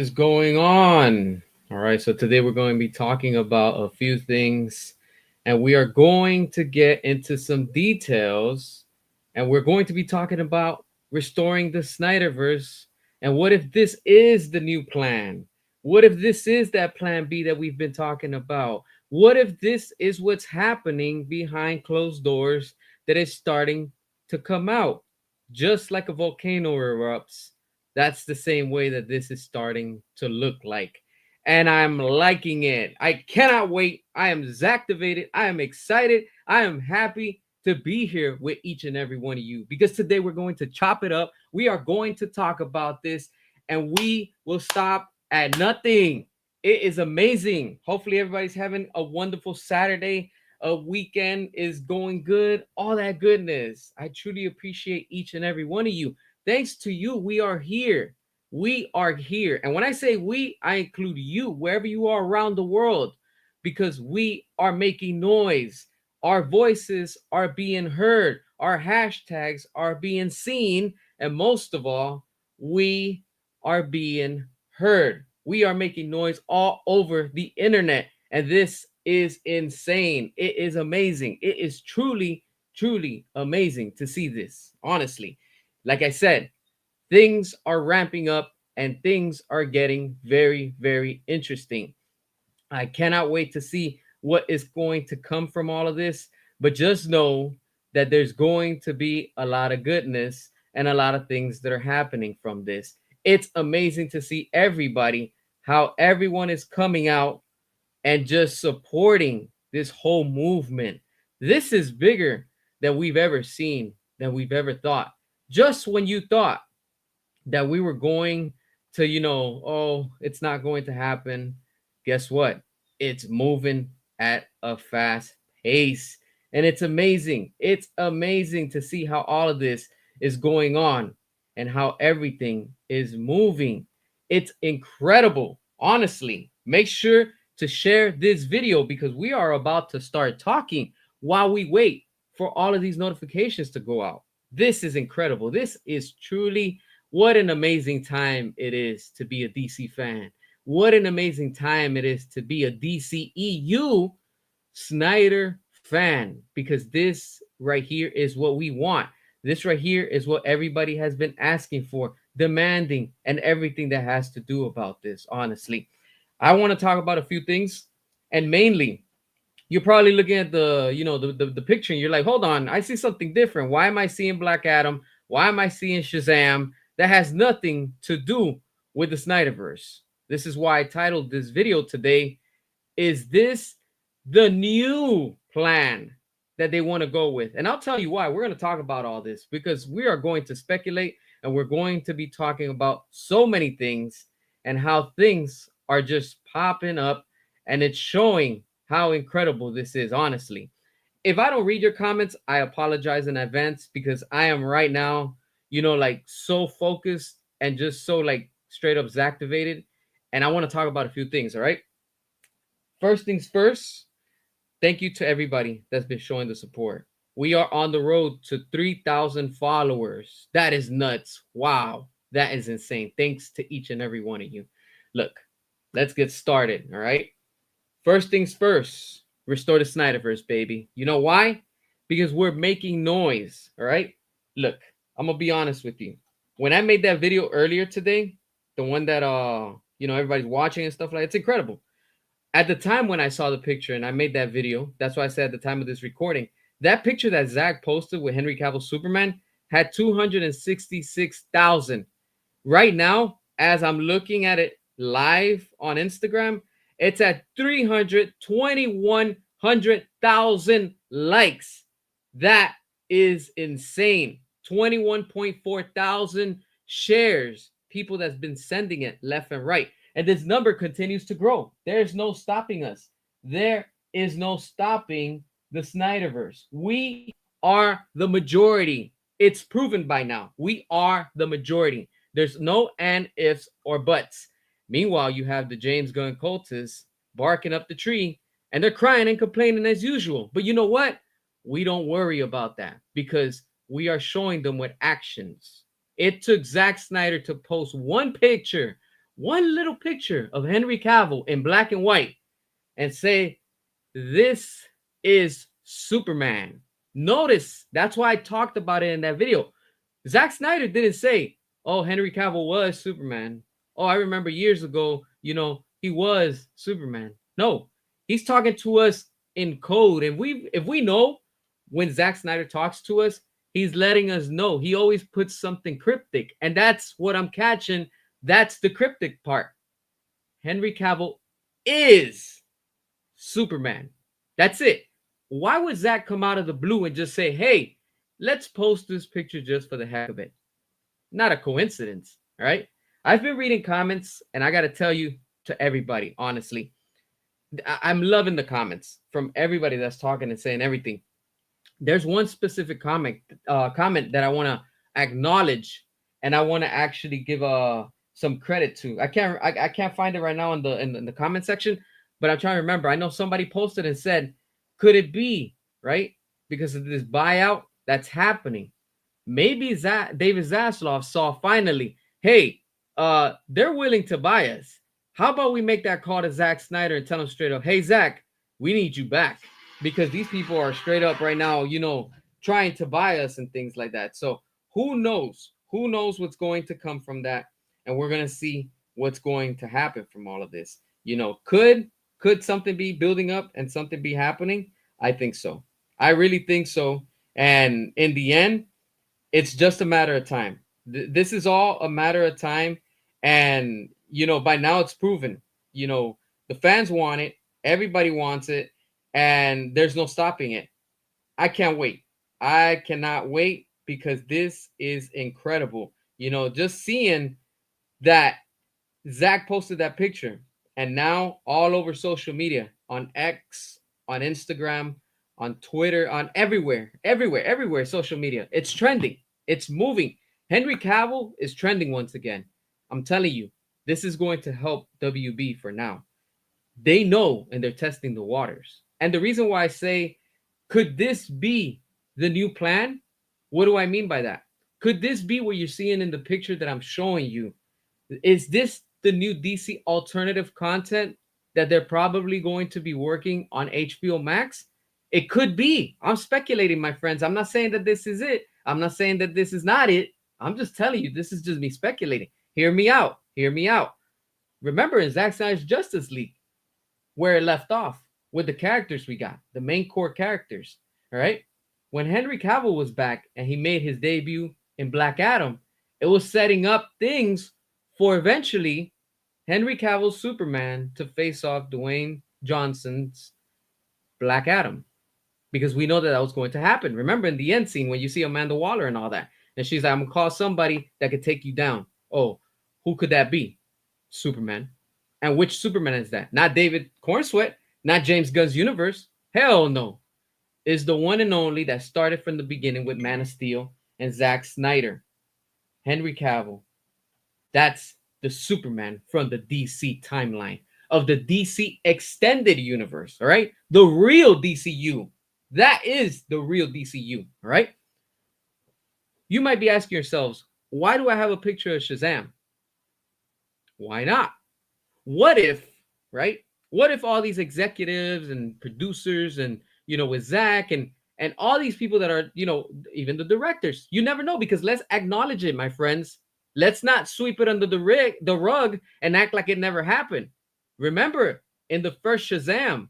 is going on? All right, so today we're going to be talking about a few things, and we are going to get into some details, and we're going to be talking about restoring the Snyderverse. And what if this is the new plan? What if this is that plan B that we've been talking about? What if this is what's happening behind closed doors that is starting to come out? Just like a volcano erupts, that's the same way that this is starting to look like. And I'm liking it. I cannot wait. I am Zactivated. I am excited. I am happy to be here with each and every one of you because today we're going to chop it up. We are going to talk about this and we will stop at nothing. It is amazing. Hopefully, everybody's having a wonderful Saturday. A weekend is going good. All that goodness. I truly appreciate each and every one of you. Thanks to you, we are here. We are here. And when I say we, I include you, wherever you are around the world, because we are making noise. Our voices are being heard. Our hashtags are being seen. And most of all, we are being heard. We are making noise all over the internet. And this is insane. It is amazing. It is truly, truly amazing to see this, honestly. Like I said, things are ramping up and things are getting very, very interesting. I cannot wait to see what is going to come from all of this, but just know that there's going to be a lot of goodness and a lot of things that are happening from this. It's amazing to see everybody, how everyone is coming out and just supporting this whole movement. This is bigger than we've ever seen, than we've ever thought. Just when you thought that we were going to, oh, it's not going to happen, guess what? It's moving at a fast pace. And it's amazing. It's amazing to see how all of this is going on and how everything is moving. It's incredible. Honestly, make sure to share this video because we are about to start talking while we wait for all of these notifications to go out. This is incredible. This is truly what an amazing time it is to be a DC fan. What an amazing time it is to be a DCEU Snyder fan because this right here is what we want. This right here is what everybody has been asking for, demanding, and everything that has to do about this, honestly. I want to talk about a few things, and mainly, you're probably looking at the picture and you're like, hold on, I see something different. Why am I seeing Black Adam? Why am I seeing Shazam? That has nothing to do with the Snyderverse. This is why I titled this video today, is this the new plan that they want to go with? And I'll tell you why. We're going to talk about all this because we are going to speculate and we're going to be talking about so many things and how things are just popping up, and it's showing how incredible this is, honestly. If I don't read your comments, I apologize in advance because I am right now, like so focused and just so like straight up Zactivated. And I want to talk about a few things, all right? First things first, thank you to everybody that's been showing the support. We are on the road to 3,000 followers. That is nuts. Wow. That is insane. Thanks to each and every one of you. Look, let's get started, all right? First things first, restore the Snyderverse, baby. You know why? Because we're making noise, all right? Look, I'm gonna be honest with you. When I made that video earlier today, the one that everybody's watching and stuff like it's incredible. At the time when I saw the picture and I made that video, that's why I said at the time of this recording, that picture that Zach posted with Henry Cavill Superman had 266,000. Right now, as I'm looking at it live on Instagram, it's at 321,000 likes. That is insane. 21.4 thousand shares. People that's been sending it left and right. And this number continues to grow. There's no stopping us. There is no stopping the Snyderverse. We are the majority. It's proven by now. We are the majority. There's no and, ifs, or buts. Meanwhile, you have the James Gunn cultists barking up the tree and they're crying and complaining as usual. But you know what? We don't worry about that because we are showing them with actions. It took Zack Snyder to post one picture, one little picture of Henry Cavill in black and white and say, this is Superman. Notice that's why I talked about it in that video. Zack Snyder didn't say, oh, Henry Cavill was Superman. Oh, I remember years ago, he was Superman. No, he's talking to us in code. And if we know when Zack Snyder talks to us, he's letting us know. He always puts something cryptic. And that's what I'm catching. That's the cryptic part. Henry Cavill is Superman. That's it. Why would Zach come out of the blue and just say, hey, let's post this picture just for the heck of it? Not a coincidence, right? I've been reading comments, and I got to tell you, to everybody, honestly, I'm loving the comments from everybody that's talking and saying everything. There's one specific comment that I want to acknowledge, and I want to actually give some credit to. I can't find it right now in the comment section, but I'm trying to remember. I know somebody posted and said, could it be, right? Because of this buyout that's happening. Maybe David Zaslav saw finally, hey, they're willing to buy us. How about we make that call to Zack Snyder and tell him straight up, hey, Zack, we need you back. Because these people are straight up right now, trying to buy us and things like that. So who knows? Who knows what's going to come from that? And we're going to see what's going to happen from all of this. Could something be building up and something be happening? I think so. I really think so. And in the end, it's just a matter of time. This is all a matter of time. And, by now it's proven, the fans want it. Everybody wants it. And there's no stopping it. I can't wait. I cannot wait because this is incredible. Just seeing that Zach posted that picture and now all over social media, on X, on Instagram, on Twitter, on everywhere, social media. It's trending. It's moving. Henry Cavill is trending once again. I'm telling you, this is going to help WB for now. They know and they're testing the waters. And the reason why I say, could this be the new plan? What do I mean by that? Could this be what you're seeing in the picture that I'm showing you? Is this the new DC alternative content that they're probably going to be working on HBO Max? It could be. I'm speculating, my friends. I'm not saying that this is it. I'm not saying that this is not it. I'm just telling you, this is just me speculating. Hear me out. Hear me out. Remember in Zack Snyder's Justice League, where it left off with the characters we got, the main core characters, all right? When Henry Cavill was back and he made his debut in Black Adam, it was setting up things for eventually Henry Cavill's Superman to face off Dwayne Johnson's Black Adam. Because we know that was going to happen. Remember in the end scene when you see Amanda Waller and all that, and she's like, I'm gonna call somebody that could take you down. Oh, who could that be? Superman. And which Superman is that? Not David Cornsweet, not James Gunn's universe. Hell no. Is the one and only that started from the beginning with Man of Steel and Zack Snyder. Henry Cavill. That's the Superman from the DC timeline of the DC extended universe. All right. The real DCU. That is the real DCU. All right. You might be asking yourselves, why do I have a picture of Shazam? Why not? What if, right? What if all these executives and producers and, with Zach and all these people that are, even the directors, you never know, because let's acknowledge it, my friends. Let's not sweep it under the rug and act like it never happened. Remember, in the first Shazam,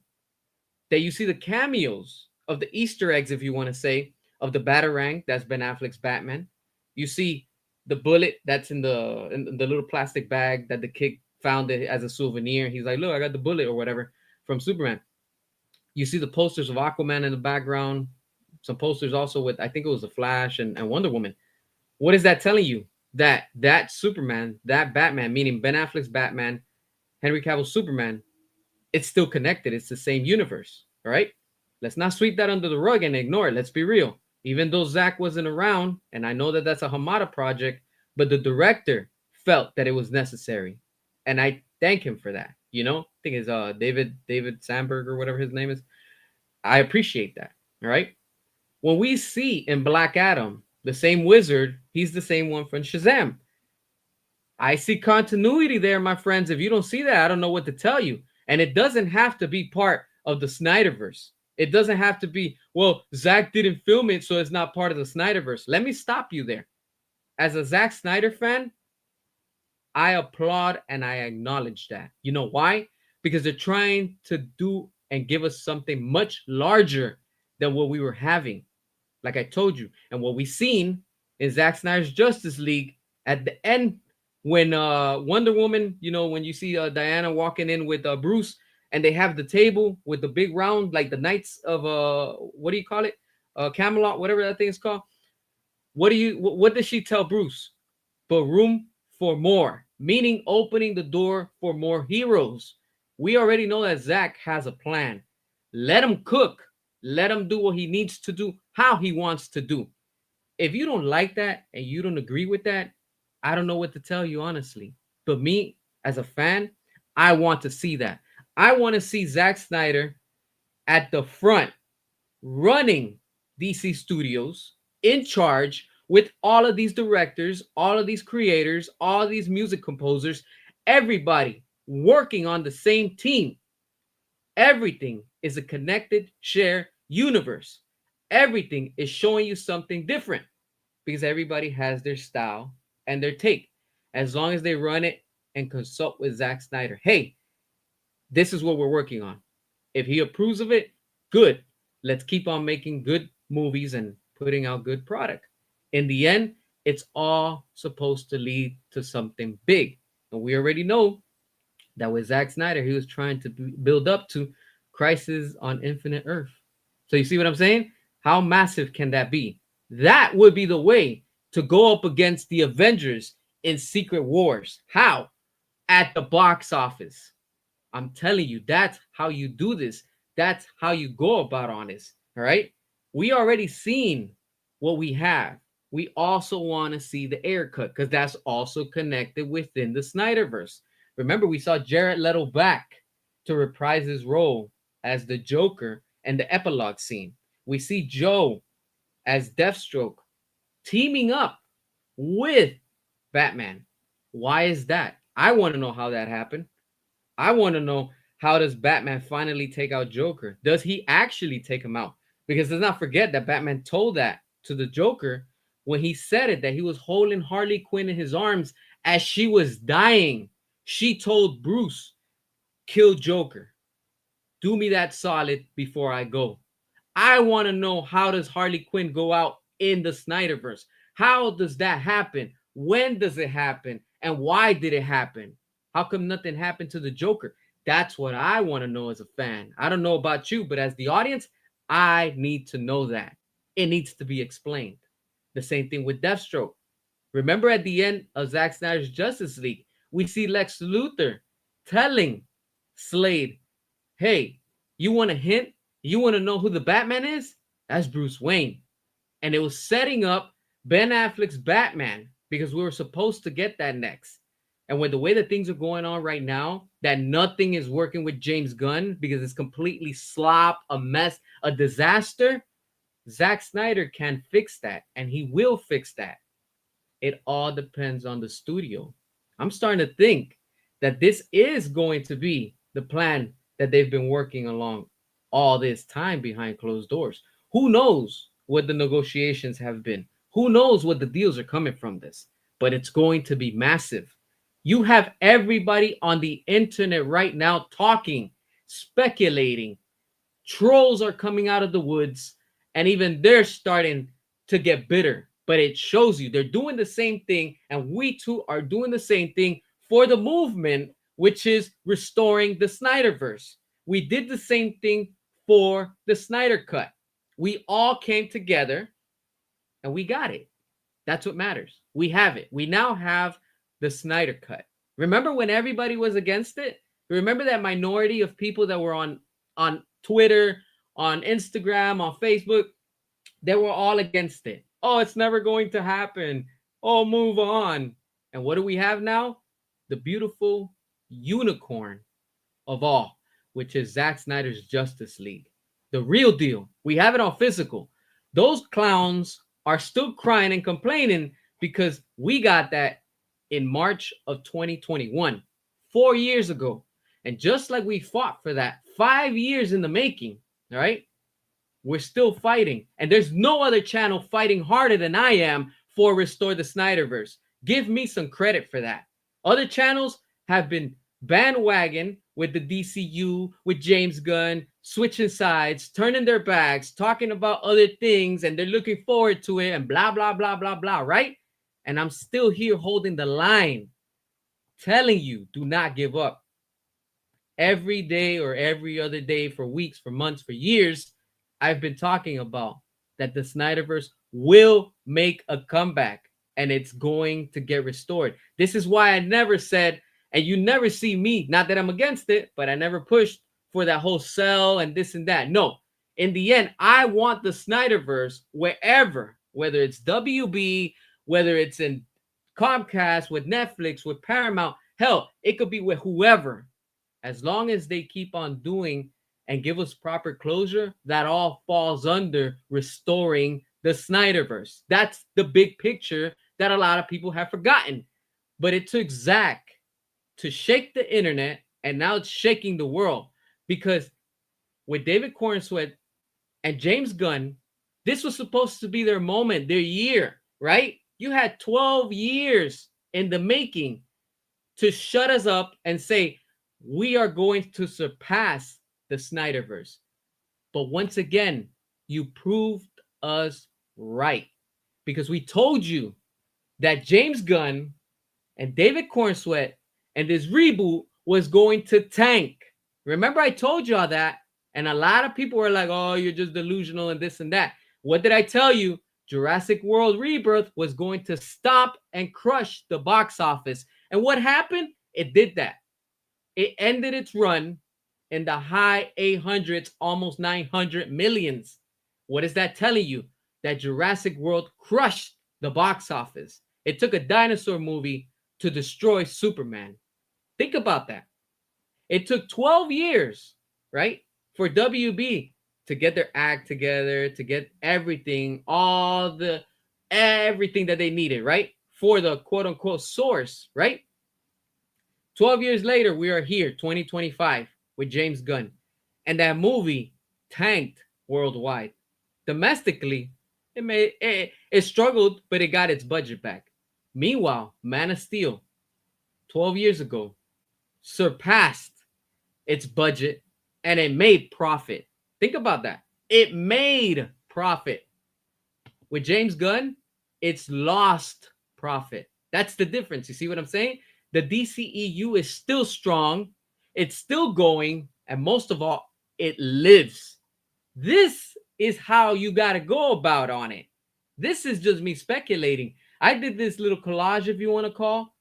that you see the cameos of the Easter eggs, if you want to say, of the Batarang, that's Ben Affleck's Batman. You see the bullet that's in the little plastic bag that the kid found it as a souvenir. He's like, look, I got the bullet or whatever from Superman. You see the posters of Aquaman in the background. Some posters also with, I think it was the Flash and Wonder Woman. What is that telling you? That Superman, that Batman, meaning Ben Affleck's Batman, Henry Cavill's Superman, it's still connected. It's the same universe. All right. Let's not sweep that under the rug and ignore it. Let's be real. Even though Zach wasn't around, and I know that that's a Hamada project, but the director felt that it was necessary. And I thank him for that. I think it's David Sandberg or whatever his name is. I appreciate that. All right. When we see in Black Adam, the same wizard, he's the same one from Shazam. I see continuity there, my friends. If you don't see that, I don't know what to tell you. And it doesn't have to be part of the Snyderverse. It doesn't have to be, well, Zack didn't film it, so it's not part of the Snyderverse. Let me stop you there. As a Zack Snyder fan, I applaud and I acknowledge that. You know why? Because they're trying to do and give us something much larger than what we were having. Like I told you, and what we seen in Zack Snyder's Justice League at the end, when Wonder Woman, when you see Diana walking in with Bruce, and they have the table with the big round, like the Knights of what do you call it? Camelot, whatever that thing is called. What does she tell Bruce? But room for more, meaning opening the door for more heroes. We already know that Zack has a plan. Let him cook. Let him do what he needs to do, how he wants to do. If you don't like that and you don't agree with that, I don't know what to tell you, honestly. But me, as a fan, I want to see that. I want to see Zack Snyder at the front running DC Studios, in charge with all of these directors, all of these creators, all of these music composers, everybody working on the same team. Everything is a connected, shared universe. Everything is showing you something different because everybody has their style and their take. As long as they run it and consult with Zack Snyder, hey, this is what we're working on. If he approves of it, good. Let's keep on making good movies and putting out good product. In the end, it's all supposed to lead to something big. And we already know that with Zack Snyder, he was trying to build up to Crisis on Infinite Earth. So you see what I'm saying? How massive can that be? That would be the way to go up against the Avengers in Secret Wars. How? At the box office. I'm telling you, that's how you do this. That's how you go about on this. All right. We already seen what we have. We also want to see the air cut because that's also connected within the Snyderverse. Remember, we saw Jared Leto back to reprise his role as the Joker and the epilogue scene. We see Joe as Deathstroke teaming up with Batman. Why is that? I want to know how that happened. I want to know, how does Batman finally take out Joker? Does he actually take him out? Because let's not forget that Batman told that to the Joker when he said it, that he was holding Harley Quinn in his arms as she was dying. She told Bruce, kill Joker. Do me that solid before I go. I want to know, how does Harley Quinn go out in the Snyderverse? How does that happen? When does it happen? And why did it happen? How come nothing happened to the Joker? That's what I want to know as a fan. I don't know about you, but as the audience, I need to know that. It needs to be explained. The same thing with Deathstroke. Remember at the end of Zack Snyder's Justice League, we see Lex Luthor telling Slade, hey, you want a hint? You want to know who the Batman is? That's Bruce Wayne. And it was setting up Ben Affleck's Batman because we were supposed to get that next. And with the way that things are going on right now, that nothing is working with James Gunn because it's completely slop, a mess, a disaster, Zack Snyder can fix that, and he will fix that. It all depends on the studio. I'm starting to think that this is going to be the plan that they've been working along all this time behind closed doors. Who knows what the negotiations have been? Who knows what the deals are coming from this? But it's going to be massive. You have everybody on the internet right now talking, speculating. Trolls are coming out of the woods, and even they're starting to get bitter. But it shows you they're doing the same thing, and we too are doing the same thing for the movement, which is restoring the Snyderverse. We did the same thing for the Snyder Cut. We all came together and we got it. That's what matters. We have it. We now have the Snyder Cut. Remember when everybody was against it? Remember that minority of people that were on Twitter, on Instagram, on Facebook? They were all against it. Oh, it's never going to happen. Oh, move on. And what do we have now? The beautiful unicorn of all, which is Zack Snyder's Justice League. The real deal. We have it on physical. Those clowns are still crying and complaining because we got that in March of 2021, 4 years ago. And just like we fought for that 5 years in the making, all right, we're still fighting. And there's no other channel fighting harder than I am for Restore the Snyderverse. Give me some credit for that. Other channels have been bandwagon with the DCU, with James Gunn, switching sides, turning their backs, talking about other things, and they're looking forward to it, and blah, blah, blah, blah, blah, right? And I'm still here holding the line, telling you, do not give up. Every day or every other day for weeks, for months, for years, I've been talking about that the Snyderverse will make a comeback and it's going to get restored. This is why I never said, and you never see me, not that I'm against it, but I never pushed for that whole sell and this and that. No, in the end, I want the Snyderverse wherever, whether it's WB, whether it's in Comcast, with Netflix, with Paramount, hell, it could be with whoever. As long as they keep on doing and give us proper closure, that all falls under restoring the Snyderverse. That's the big picture that a lot of people have forgotten. But it took Zack to shake the internet, and now it's shaking the world. Because with David Corenswet and James Gunn, this was supposed to be their moment, their year, right? You had 12 years in the making to shut us up and say, we are going to surpass the Snyderverse. But once again, you proved us right, because we told you that James Gunn and David Corenswet and this reboot was going to tank. Remember, I told you all that, and a lot of people were like, oh, you're just delusional and this and that. What did I tell you? Jurassic World Rebirth was going to stop and crush the box office. And what happened? It did that. It ended its run in the high 800s, almost 900 millions. What is that telling you? That Jurassic World crushed the box office. It took a dinosaur movie to destroy Superman. Think about that. It took 12 years, right, for WB to get their act together, to get everything, everything that they needed, right, for the quote unquote source, right? 12 years later, we are here, 2025, with James Gunn. And that movie tanked worldwide. Domestically, it struggled, but it got its budget back. Meanwhile, Man of Steel, 12 years ago, surpassed its budget and it made profit. Think about that. It made profit. With James Gunn, it's lost profit. That's the difference. You see what I'm saying? The DCEU is still strong. It's still going. And most of all, it lives. This is how you got to go about on it. This is just me speculating. I did this little collage, if you want to call,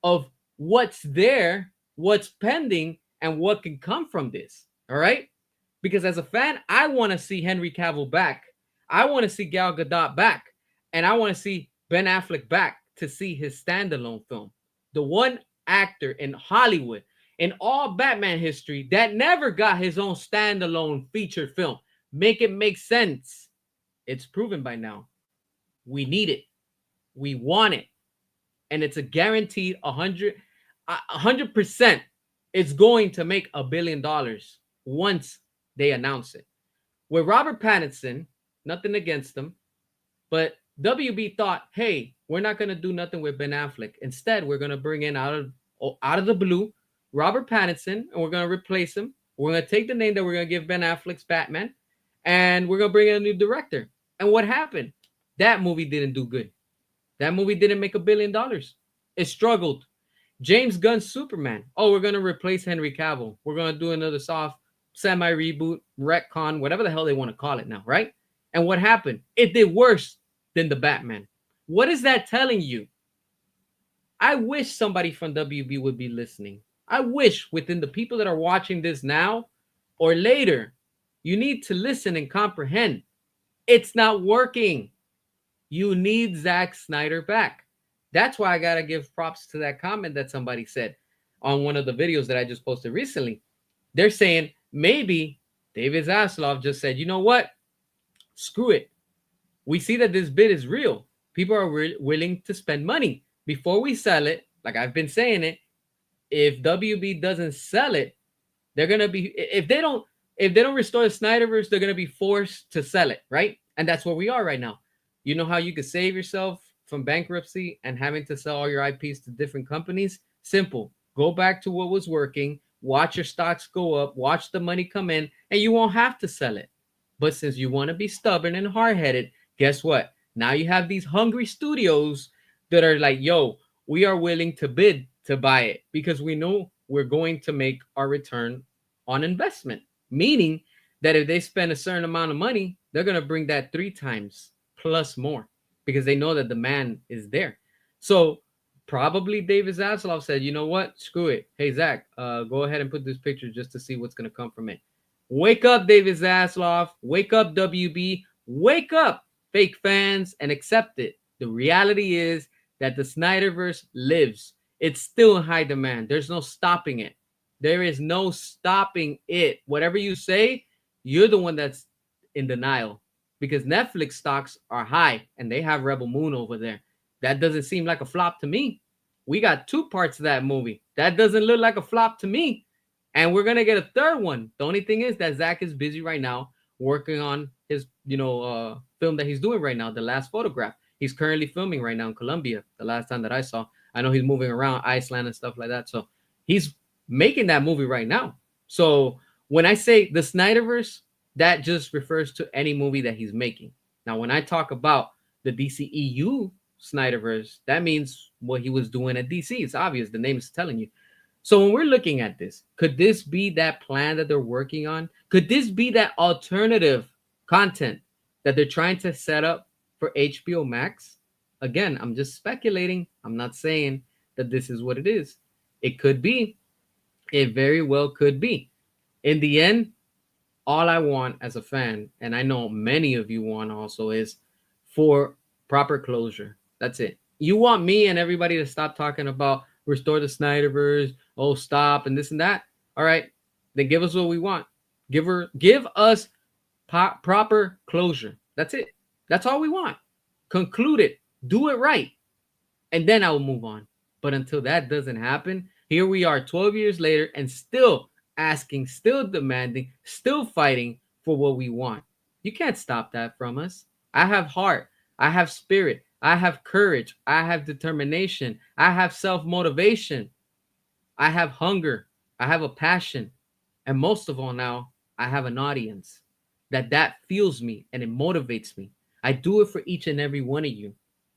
of what's there, what's pending, and what can come from this. All right? Because as a fan, I want to see Henry Cavill back. I want to see Gal Gadot back. And I want to see Ben Affleck back to see his standalone film. The one actor in Hollywood, in all Batman history, that never got his own standalone feature film. Make it make sense. It's proven by now. We need it. We want it. And it's a guaranteed 100%. It's going to make $1 billion once they announce it. With Robert Pattinson, nothing against him, but WB thought, hey, we're not going to do nothing with Ben Affleck. Instead, we're going to bring in out of the blue Robert Pattinson, and we're going to replace him. We're going to take the name that we're going to give Ben Affleck's Batman, and we're going to bring in a new director. And what happened? That movie didn't do good. That movie didn't make $1 billion. It struggled. James Gunn's Superman. Oh, we're going to replace Henry Cavill. We're going to do another soft semi-reboot, retcon, whatever the hell they want to call it now, right? And what happened? It did worse than the Batman. What is that telling you? I wish somebody from WB would be listening. I wish within the people that are watching this now or later, you need to listen and comprehend. It's not working. You need Zack Snyder back. That's why I got to give props to that comment that somebody said on one of the videos that I just posted recently. They're saying maybe David Zaslav just said, you know what? Screw it. We see that this bid is real. People are willing to spend money. Before we sell it, like I've been saying it, if WB doesn't sell it, they're gonna be if they don't restore the Snyderverse, they're gonna be forced to sell it, right? And that's where we are right now. You know how you could save yourself from bankruptcy and having to sell all your IPs to different companies? Simple. Go back to what was working, watch your stocks go up, watch the money come in, and you won't have to sell it. But since you want to be stubborn and hard headed, guess what? Now you have these hungry studios that are like, yo, we are willing to bid to buy it because we know we're going to make our return on investment. Meaning that if they spend a certain amount of money, they're going to bring that three times plus more because they know that demand is there. So probably David Zaslav said, you know what? Screw it. Hey, Zach, go ahead and put this picture just to see what's going to come from it. Wake up, David Zaslav. Wake up, WB. Wake up, fake fans, and accept it. The reality is that the Snyderverse lives. It's still in high demand. There's no stopping it. There is no stopping it. Whatever you say, you're the one that's in denial because Netflix stocks are high and they have Rebel Moon over there. That doesn't seem like a flop to me. We got two parts of that movie. That doesn't look like a flop to me. And we're gonna get a third one. The only thing is that Zach is busy right now working on his, film that he's doing right now, The Last Photograph. He's currently filming right now in Colombia. The last time that I saw, I know he's moving around Iceland and stuff like that. So he's making that movie right now. So when I say the Snyderverse, that just refers to any movie that he's making. Now, when I talk about the DCEU Snyderverse, that means what he was doing at DC. It's obvious. The name is telling you. So when we're looking at this, could this be that plan that they're working on? Could this be that alternative content that they're trying to set up for HBO Max? Again, I'm just speculating. I'm not saying that this is what it is. It could be. It very well could be. In the end, all I want as a fan, and I know many of you want also, is for proper closure. That's it. You want me and everybody to stop talking about restore the Snyderverse, oh stop, and this and that. All right, then give us what we want. Give us proper closure. That's it. That's all we want. Conclude it. Do it right, and then I will move on. But until that doesn't happen, here we are 12 years later and still asking, still demanding, still fighting for what we want. You can't stop that from us. I have heart. I have spirit. I have courage. I have determination. I have self motivation. I have hunger. I have a passion. And most of all, now, I have an audience that fuels me and it motivates me. I do it for each and every one of you.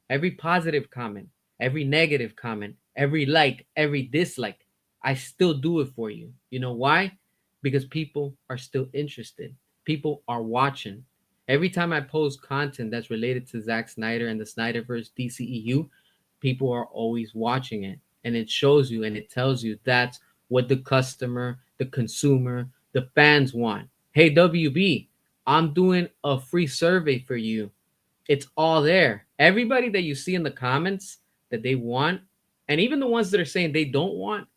Every positive comment, every negative comment, every like, every dislike, I still do it for you. You know why? Because people are still interested. People are watching. Every time I post content that's related to Zack Snyder and the Snyderverse DCEU, people are always watching it. And it shows you and it tells you that's what the customer, the consumer, the fans want. Hey, WB, I'm doing a free survey for you. It's all there. Everybody that you see in the comments that they want, and even the ones that are saying they don't want,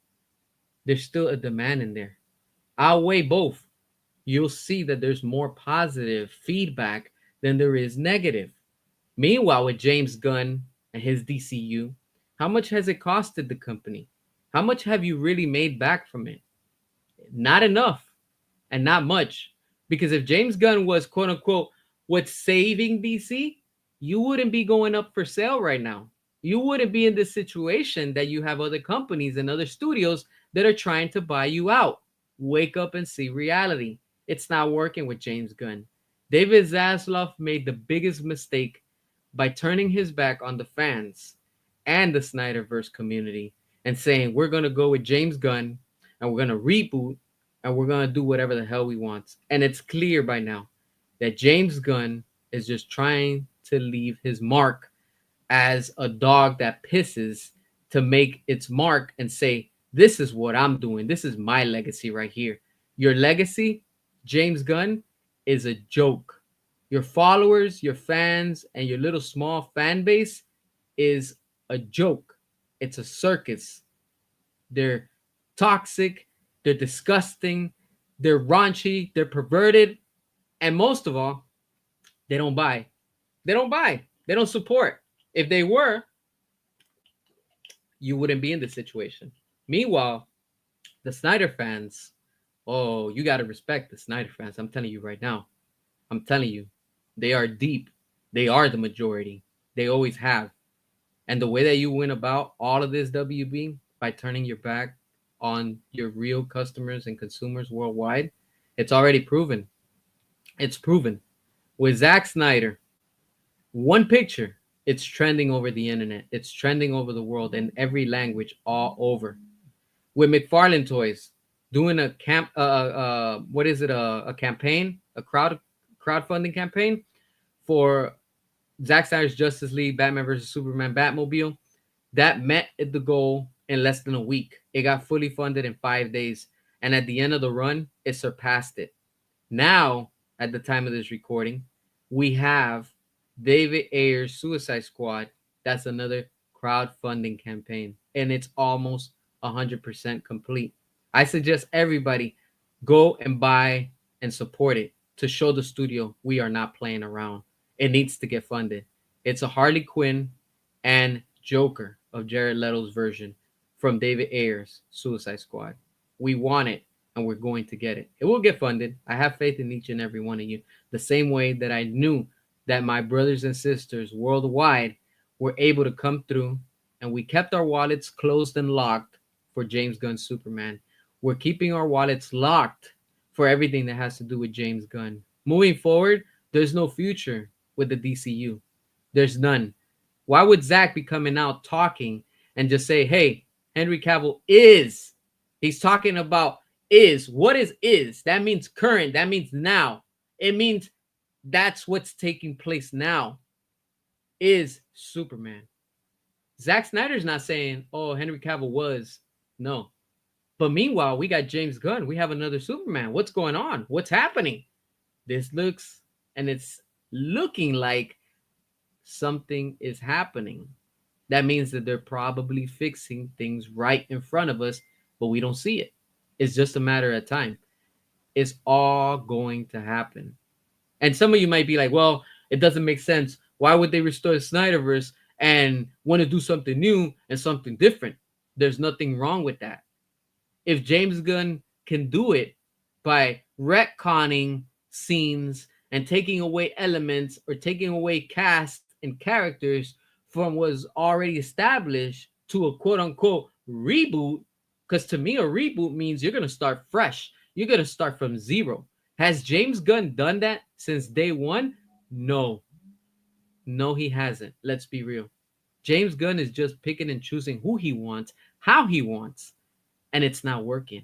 there's still a demand in there. I'll weigh both. You'll see that there's more positive feedback than there is negative. Meanwhile, with James Gunn and his DCU, how much has it costed the company? How much have you really made back from it? Not enough and not much. Because if James Gunn was quote unquote what's saving DC, you wouldn't be going up for sale right now. You wouldn't be in this situation that you have other companies and other studios that are trying to buy you out. Wake up and see reality. It's not working with James Gunn. David Zaslav made the biggest mistake by turning his back on the fans and the Snyderverse community and saying, we're going to go with James Gunn and we're going to reboot and we're going to do whatever the hell we want. And it's clear by now that James Gunn is just trying to leave his mark as a dog that pisses to make its mark and say, this is what I'm doing. This is my legacy right here. Your legacy, James Gunn, is a joke. Your followers, your fans, and your little small fan base is a joke. It's a circus. They're toxic. They're disgusting. They're raunchy. They're perverted. And most of all, they don't buy. They don't buy. They don't support. If they were, you wouldn't be in this situation. Meanwhile, the Snyder fans, oh, you got to respect the Snyder fans. I'm telling you right now. I'm telling you, they are deep. They are the majority. They always have. And the way that you went about all of this, WB, by turning your back on your real customers and consumers worldwide, it's already proven. It's proven. With Zack Snyder, one picture, it's trending over the internet. It's trending over the world in every language all over. With McFarlane Toys, doing a what is it? A campaign, a crowdfunding campaign for Zack Snyder's Justice League, Batman versus Superman, Batmobile. That met the goal in less than a week. It got fully funded in 5 days, and at the end of the run, it surpassed it. Now, at the time of this recording, we have David Ayer's Suicide Squad. That's another crowdfunding campaign, and it's almost 100% complete. I suggest everybody go and buy and support it to show the studio we are not playing around. It needs to get funded. It's a Harley Quinn and Joker of Jared Leto's version from David Ayer's Suicide Squad. We want it and we're going to get it. It will get funded. I have faith in each and every one of you. The same way that I knew that my brothers and sisters worldwide were able to come through and we kept our wallets closed and locked for James Gunn's Superman. We're keeping our wallets locked for everything that has to do with James Gunn. Moving forward, there's no future with the DCU. There's none. Why would Zach be coming out talking and just say, hey, Henry Cavill is? He's talking about is. What is is? That means current. That means now. It means that's what's taking place now. Is Superman. Zack Snyder's not saying, oh, Henry Cavill was. No. But meanwhile, we got James Gunn. We have another Superman. What's going on? What's happening? This looks, and it's looking like something is happening. That means that they're probably fixing things right in front of us, but we don't see it. It's just a matter of time. It's all going to happen. And some of you might be like, well, it doesn't make sense. Why would they restore the Snyderverse and want to do something new and something different? There's nothing wrong with that. If James Gunn can do it by retconning scenes and taking away elements or taking away cast and characters from what's already established to a quote unquote reboot, because to me, a reboot means you're going to start fresh. You're going to start from zero. Has James Gunn done that since day one? No. No, he hasn't. Let's be real. James Gunn is just picking and choosing who he wants, how he wants, and it's not working.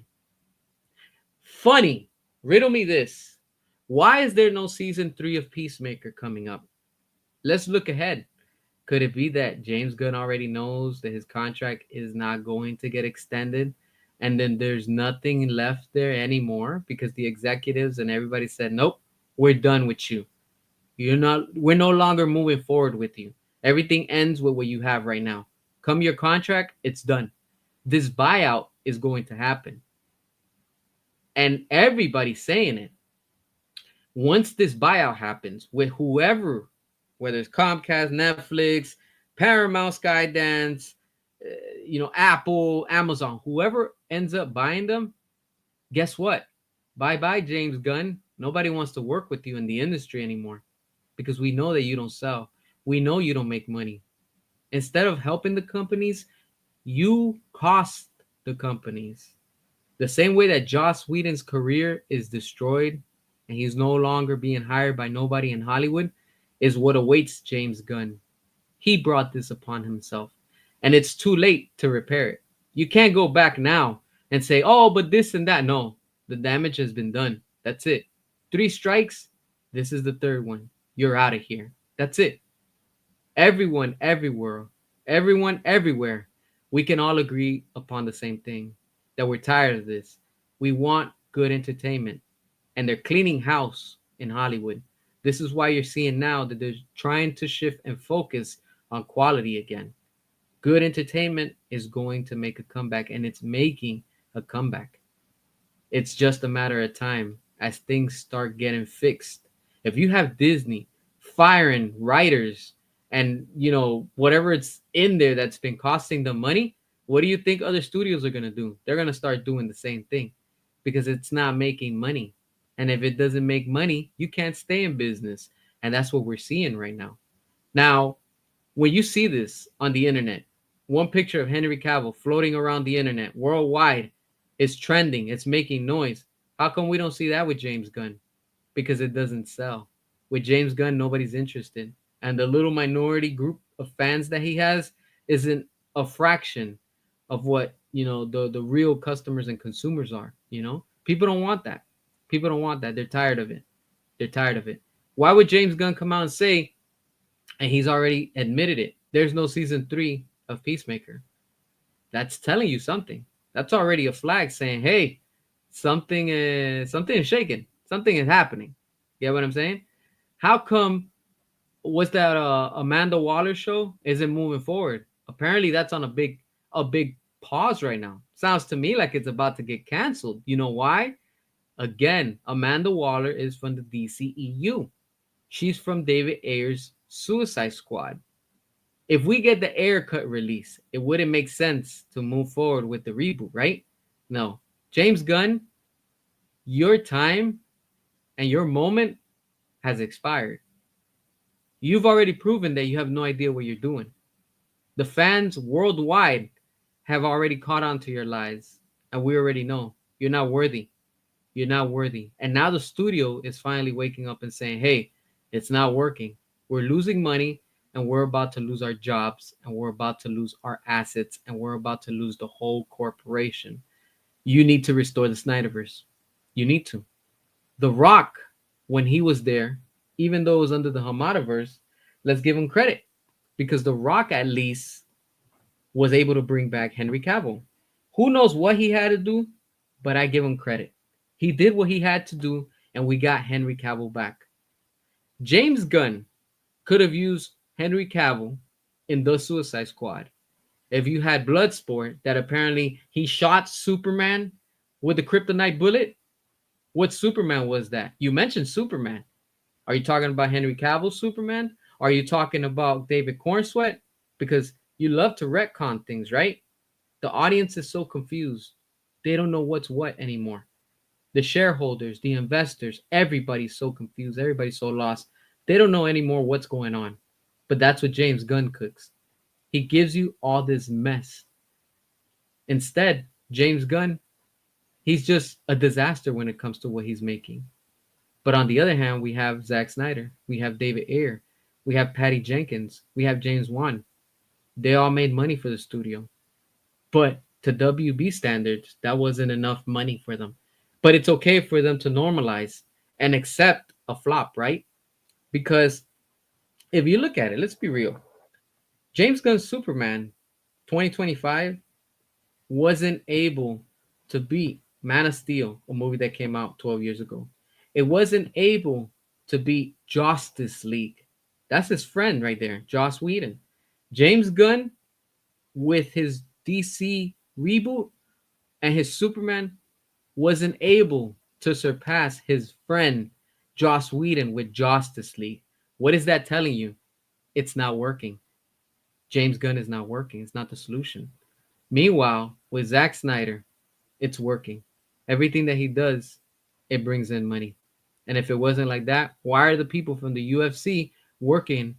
Funny. Riddle me this. Why is there no season 3 of Peacemaker coming up? Let's look ahead. Could it be that James Gunn already knows that his contract is not going to get extended and then there's nothing left there anymore because the executives and everybody said, nope, we're done with you. We're no longer moving forward with you. Everything ends with what you have right now. Come your contract, it's done. This buyout is going to happen. And everybody's saying it. Once this buyout happens with whoever, whether it's Comcast, Netflix, Paramount, Skydance, Apple, Amazon, whoever ends up buying them, guess what? Bye-bye, James Gunn. Nobody wants to work with you in the industry anymore because we know that you don't sell. We know you don't make money. Instead of helping the companies, you cost the companies. The same way that Joss Whedon's career is destroyed and he's no longer being hired by nobody in Hollywood is what awaits James Gunn. He brought this upon himself, and it's too late to repair it. You can't go back now and say, oh, but this and that. No, the damage has been done. That's it. 3 strikes. This is the 3rd one. You're out of here. That's it. Everyone, everywhere, we can all agree upon the same thing, that we're tired of this. We want good entertainment, and they're cleaning house in Hollywood. This is why you're seeing now that they're trying to shift and focus on quality again. Good entertainment is going to make a comeback, and it's making a comeback. It's just a matter of time as things start getting fixed. If you have Disney firing writers and, whatever it's in there that's been costing them money, What do you think other studios are gonna do? They're gonna start doing the same thing because it's not making money. And if it doesn't make money, you can't stay in business. And that's what we're seeing right now. Now, when you see this on the internet, one picture of Henry Cavill floating around the internet worldwide is trending, it's making noise. How come we don't see that with James Gunn? Because it doesn't sell. With James Gunn, nobody's interested. And the little minority group of fans that he has isn't a fraction of what, the real customers and consumers are, People don't want that. People don't want that. They're tired of it. They're tired of it. Why would James Gunn come out and say, and he's already admitted it, there's no season 3 of Peacemaker? That's telling you something. That's already a flag saying, hey, something is shaking. Something is happening. You get what I'm saying? How come what's that Amanda Waller show isn't moving forward? Apparently that's on a big pause right now. Sounds to me like it's about to get canceled. You know why? Again, Amanda Waller is from the DCEU. She's from David Ayer's Suicide Squad. If we get the Ayer cut release, it wouldn't make sense to move forward with the reboot, right? No. James Gunn, your time and your moment has expired. You've already proven that you have no idea what you're doing. The fans worldwide have already caught on to your lies, and we already know you're not worthy. You're not worthy. And now the studio is finally waking up and saying, hey, it's not working. We're losing money, and we're about to lose our jobs, and we're about to lose our assets, and we're about to lose the whole corporation. You need to restore the Snyderverse. You need to. The Rock, when he was there, even though it was under the Hamadaverse, let's give him credit because The Rock at least was able to bring back Henry Cavill. Who knows what he had to do, but I give him credit. He did what he had to do, and we got Henry Cavill back. James Gunn could have used Henry Cavill in The Suicide Squad. If you had Bloodsport, that apparently he shot Superman with the kryptonite bullet, what Superman was that? You mentioned Superman. Are you talking about Henry Cavill Superman? Are you talking about David Cornsweet? Because you love to retcon things, right? The audience is so confused. They don't know what's what anymore. The shareholders, the investors, everybody's so confused. Everybody's so lost. They don't know anymore what's going on. But that's what James Gunn cooks. He gives you all this mess. Instead, James Gunn, he's just a disaster when it comes to what he's making. But on the other hand, we have Zack Snyder, we have David Ayer, we have Patty Jenkins, we have James Wan. They all made money for the studio. But to WB standards, that wasn't enough money for them. But it's okay for them to normalize and accept a flop, right? Because if you look at it, let's be real. James Gunn's Superman 2025 wasn't able to beat Man of Steel, a movie that came out 12 years ago. It wasn't able to beat Justice League. That's his friend right there, Joss Whedon. James Gunn, with his DC reboot and his Superman, wasn't able to surpass his friend Joss Whedon with Justice League. What is that telling you? It's not working. James Gunn is not working. It's not the solution. Meanwhile, with Zack Snyder, it's working. Everything that he does, it brings in money. And if it wasn't like that, why are the people from the UFC working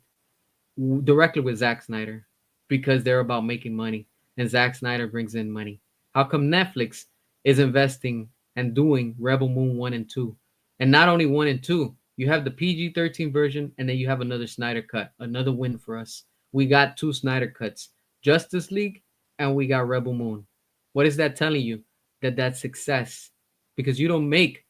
directly with Zack Snyder? Because they're about making money, and Zack Snyder brings in money. How come Netflix is investing and doing Rebel Moon 1 and 2? And not only 1 and 2, you have the PG-13 version, and then you have another Snyder cut, another win for us. We got two Snyder cuts, Justice League, and we got Rebel Moon. What is that telling you? That that's success. Because you don't make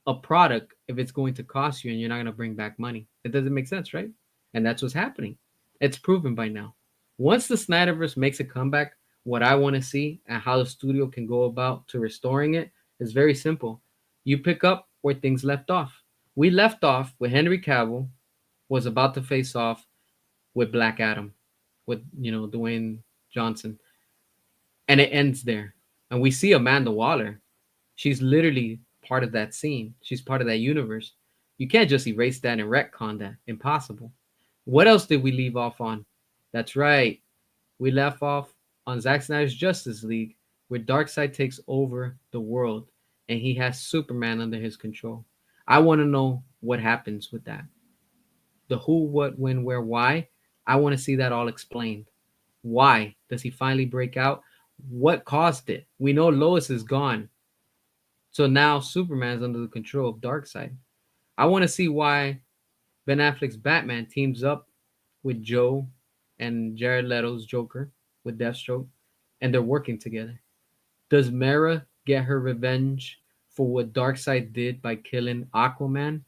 a product if it's going to cost you and you're not going to bring back money. It doesn't make sense, right? And that's what's happening. It's proven by now. Once the Snyderverse makes a comeback, what I want to see and how the studio can go about to restoring it is very simple. You pick up where things left off. We left off with Henry Cavill was about to face off with Black Adam, with Dwayne Johnson, and it ends there. And we see Amanda Waller. She's literally part of that scene. She's part of that universe. You can't just erase that and retcon that. Impossible. What else did we leave off on? That's right. We left off on Zack Snyder's Justice League, where Darkseid takes over the world and he has Superman under his control. I want to know what happens with that. The who, what, when, where, why. I want to see that all explained. Why does he finally break out? What caused it? We know Lois is gone. So now Superman's under the control of Darkseid. I want to see why Ben Affleck's Batman teams up with Joe and Jared Leto's Joker with Deathstroke, and they're working together. Does Mara get her revenge for what Darkseid did by killing Aquaman?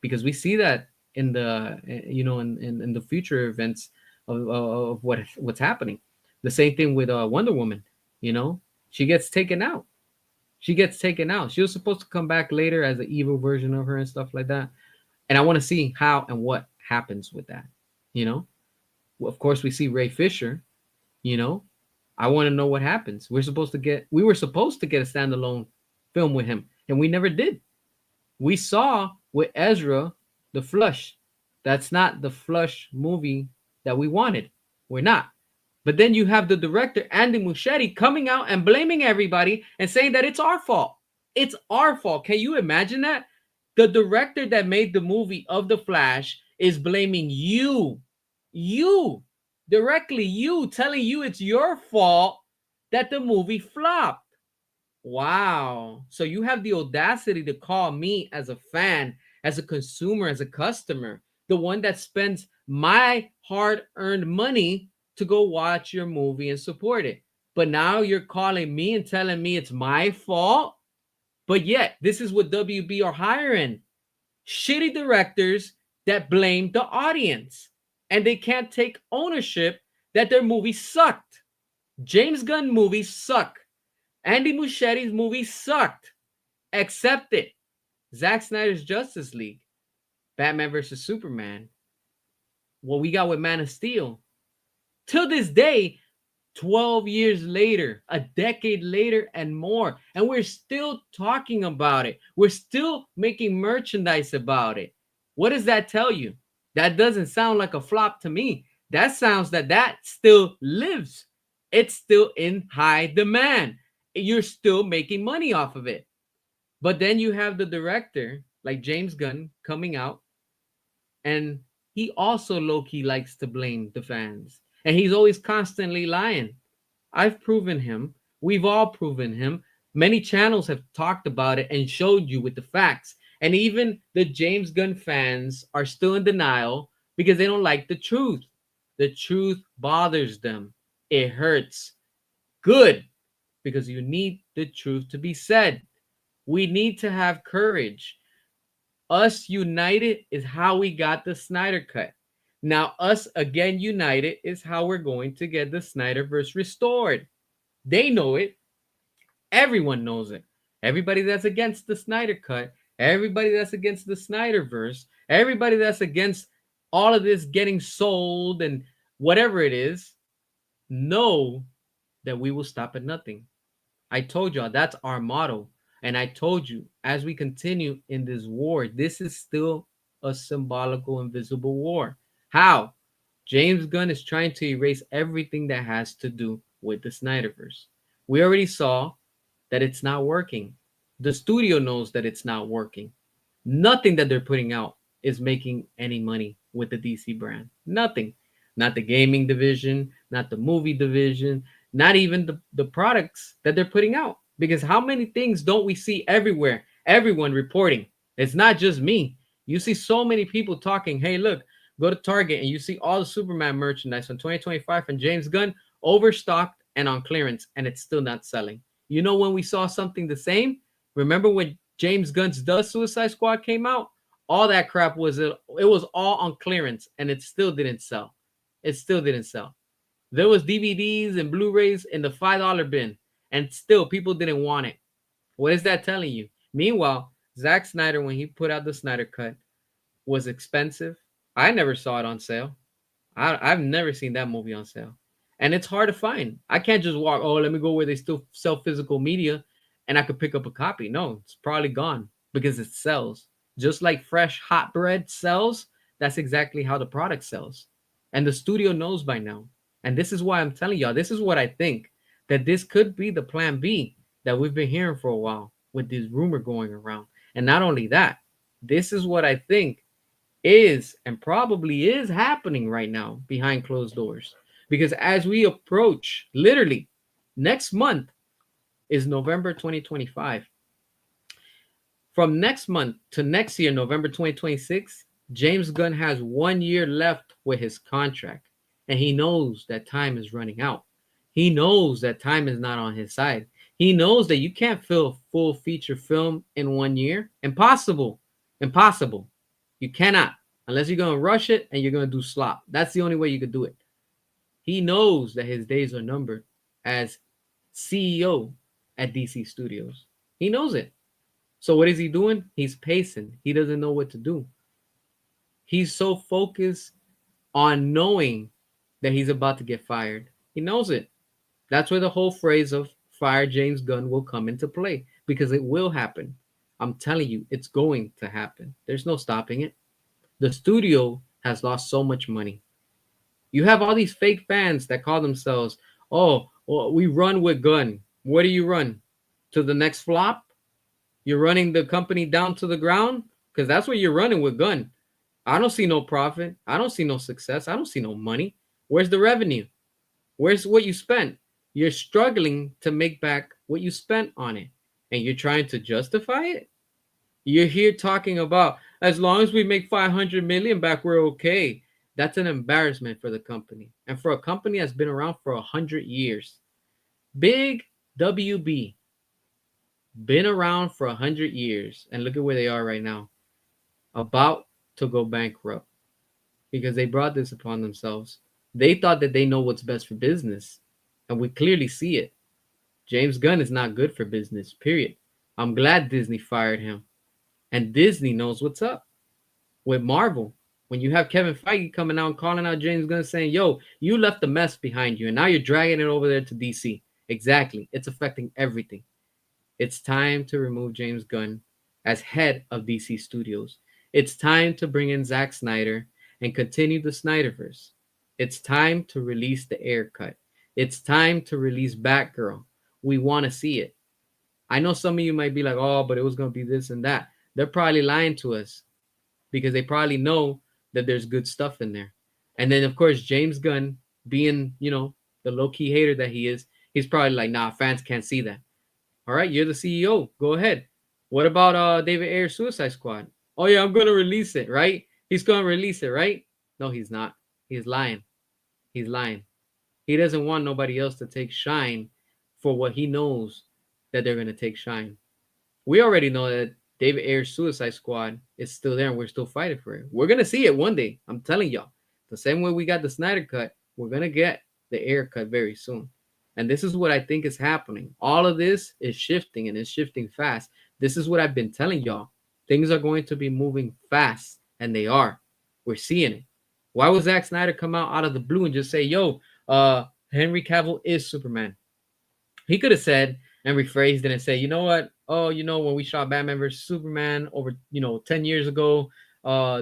Because we see that in the in the future events of what's happening. The same thing with Wonder Woman. You know, she gets taken out. She gets taken out. She was supposed to come back later as an evil version of her and stuff like that. And I want to see how and what happens with that. You know, well, of course we see Ray Fisher. You know, I want to know what happens. We were supposed to get a standalone film with him, and we never did. We saw with Ezra the Flush. That's not the Flush movie that we wanted. We're not. But then you have the director Andy Muschietti coming out and blaming everybody and saying that it's our fault. It's our fault. Can you imagine that? The director that made the movie of The Flash is blaming you directly, you telling you it's your fault that the movie flopped. Wow. So you have the audacity to call me as a fan, as a consumer, as a customer, the one that spends my hard-earned money to go watch your movie and support it. But now you're calling me and telling me it's my fault. But yet, this is what WB are hiring. Shitty directors that blame the audience. And they can't take ownership that their movie sucked. James Gunn movies suck. Andy Muschietti's movie sucked. Accept it. Zack Snyder's Justice League. Batman versus Superman. What we got with Man of Steel. Till this day, 12 years later, a decade later and more, and we're still talking about it. We're still making merchandise about it. What does that tell you? That doesn't sound like a flop to me. That sounds that still lives. It's still in high demand. You're still making money off of it. But then you have the director like James Gunn coming out, and he also low-key likes to blame the fans. And he's always constantly lying. I've proven him. We've all proven him. Many channels have talked about it and showed you with the facts. And even the James Gunn fans are still in denial because they don't like the truth. The truth bothers them. It hurts. Good, because you need the truth to be said. We need to have courage. Us united is how we got the Snyder Cut. Now, us again united is how we're going to get the Snyderverse restored. They know it. Everyone knows it. Everybody that's against the Snyder Cut, everybody that's against the Snyderverse, everybody that's against all of this getting sold and whatever it is, know that we will stop at nothing. I told y'all that's our motto. And I told you, as we continue in this war, this is still a symbolical, invisible war. How? James Gunn is trying to erase everything that has to do with the Snyderverse. We already saw that it's not working. The studio knows that it's not working. Nothing that they're putting out is making any money with the DC brand. Nothing. Not the gaming division, not the movie division, not even the products that they're putting out. Because how many things don't we see everywhere? Everyone reporting. It's not just me. You see so many people talking, hey, look, go to Target and you see all the Superman merchandise from 2025 from James Gunn overstocked and on clearance, and it's still not selling. You know when we saw something the same? Remember when James Gunn's The Suicide Squad came out? All that crap it was all on clearance, and it still didn't sell. It still didn't sell. There was DVDs and Blu-rays in the $5 bin, and still people didn't want it. What is that telling you? Meanwhile, Zack Snyder, when he put out the Snyder Cut, was expensive. I never saw it on sale. I've never seen that movie on sale. And it's hard to find. I can't just walk, oh, let me go where they still sell physical media and I could pick up a copy. No, it's probably gone because it sells. Just like fresh hot bread sells, that's exactly how the product sells. And the studio knows by now. And this is why I'm telling y'all, this is what I think, that this could be the plan B that we've been hearing for a while with this rumor going around. And not only that, this is what I think is and probably is happening right now behind closed doors. Because as we approach, literally next month is November 2025. From next month to next year, November 2026, James Gunn has 1 year left with his contract. And he knows that time is running out. He knows that time is not on his side. He knows that you can't film a full feature film in 1 year. Impossible. Impossible. You cannot. Unless you're going to rush it and you're going to do slop. That's the only way you could do it. He knows that his days are numbered as CEO at DC Studios. He knows it. So what is he doing? He's pacing. He doesn't know what to do. He's so focused on knowing that he's about to get fired. He knows it. That's where the whole phrase of fire James Gunn will come into play, because it will happen. I'm telling you, it's going to happen. There's no stopping it. The studio has lost so much money. You have all these fake fans that call themselves, oh, well, we run with Gunn. Where do you run? To the next flop? You're running the company down to the ground? Because that's what you're running with Gunn. I don't see no profit. I don't see no success. I don't see no money. Where's the revenue? Where's what you spent? You're struggling to make back what you spent on it. And you're trying to justify it? You're here talking about, as long as we make 500 million back, we're okay. That's an embarrassment for the company. And for a company that's been around for 100 years. Big WB. Been around for 100 years. And look at where they are right now. About to go bankrupt. Because they brought this upon themselves. They thought that they know what's best for business. And we clearly see it. James Gunn is not good for business, period. I'm glad Disney fired him. And Disney knows what's up with Marvel. When you have Kevin Feige coming out and calling out James Gunn saying, yo, you left a mess behind you and now you're dragging it over there to DC. Exactly. It's affecting everything. It's time to remove James Gunn as head of DC Studios. It's time to bring in Zack Snyder and continue the Snyderverse. It's time to release the Ayer cut. It's time to release Batgirl. We want to see it. I know some of you might be like, oh, but it was going to be this and that. They're probably lying to us because they probably know that there's good stuff in there. And then, of course, James Gunn, being, the low-key hater that he is, he's probably like, nah, fans can't see that. All right, you're the CEO. Go ahead. What about David Ayer's Suicide Squad? Oh, yeah, I'm going to release it, right? He's going to release it, right? No, he's not. He's lying. He's lying. He doesn't want nobody else to take shine for what he knows that they're going to take shine. We already know that David Ayer's Suicide Squad is still there and we're still fighting for it. We're going to see it one day. I'm telling y'all. The same way we got the Snyder cut, we're going to get the Ayer cut very soon. And this is what I think is happening. All of this is shifting and it's shifting fast. This is what I've been telling y'all. Things are going to be moving fast, and they are. We're seeing it. Why would Zack Snyder come out of the blue and just say, yo, Henry Cavill is Superman? He could have said and rephrased it and say, you know what? Oh, when we shot Batman vs. Superman over, 10 years ago,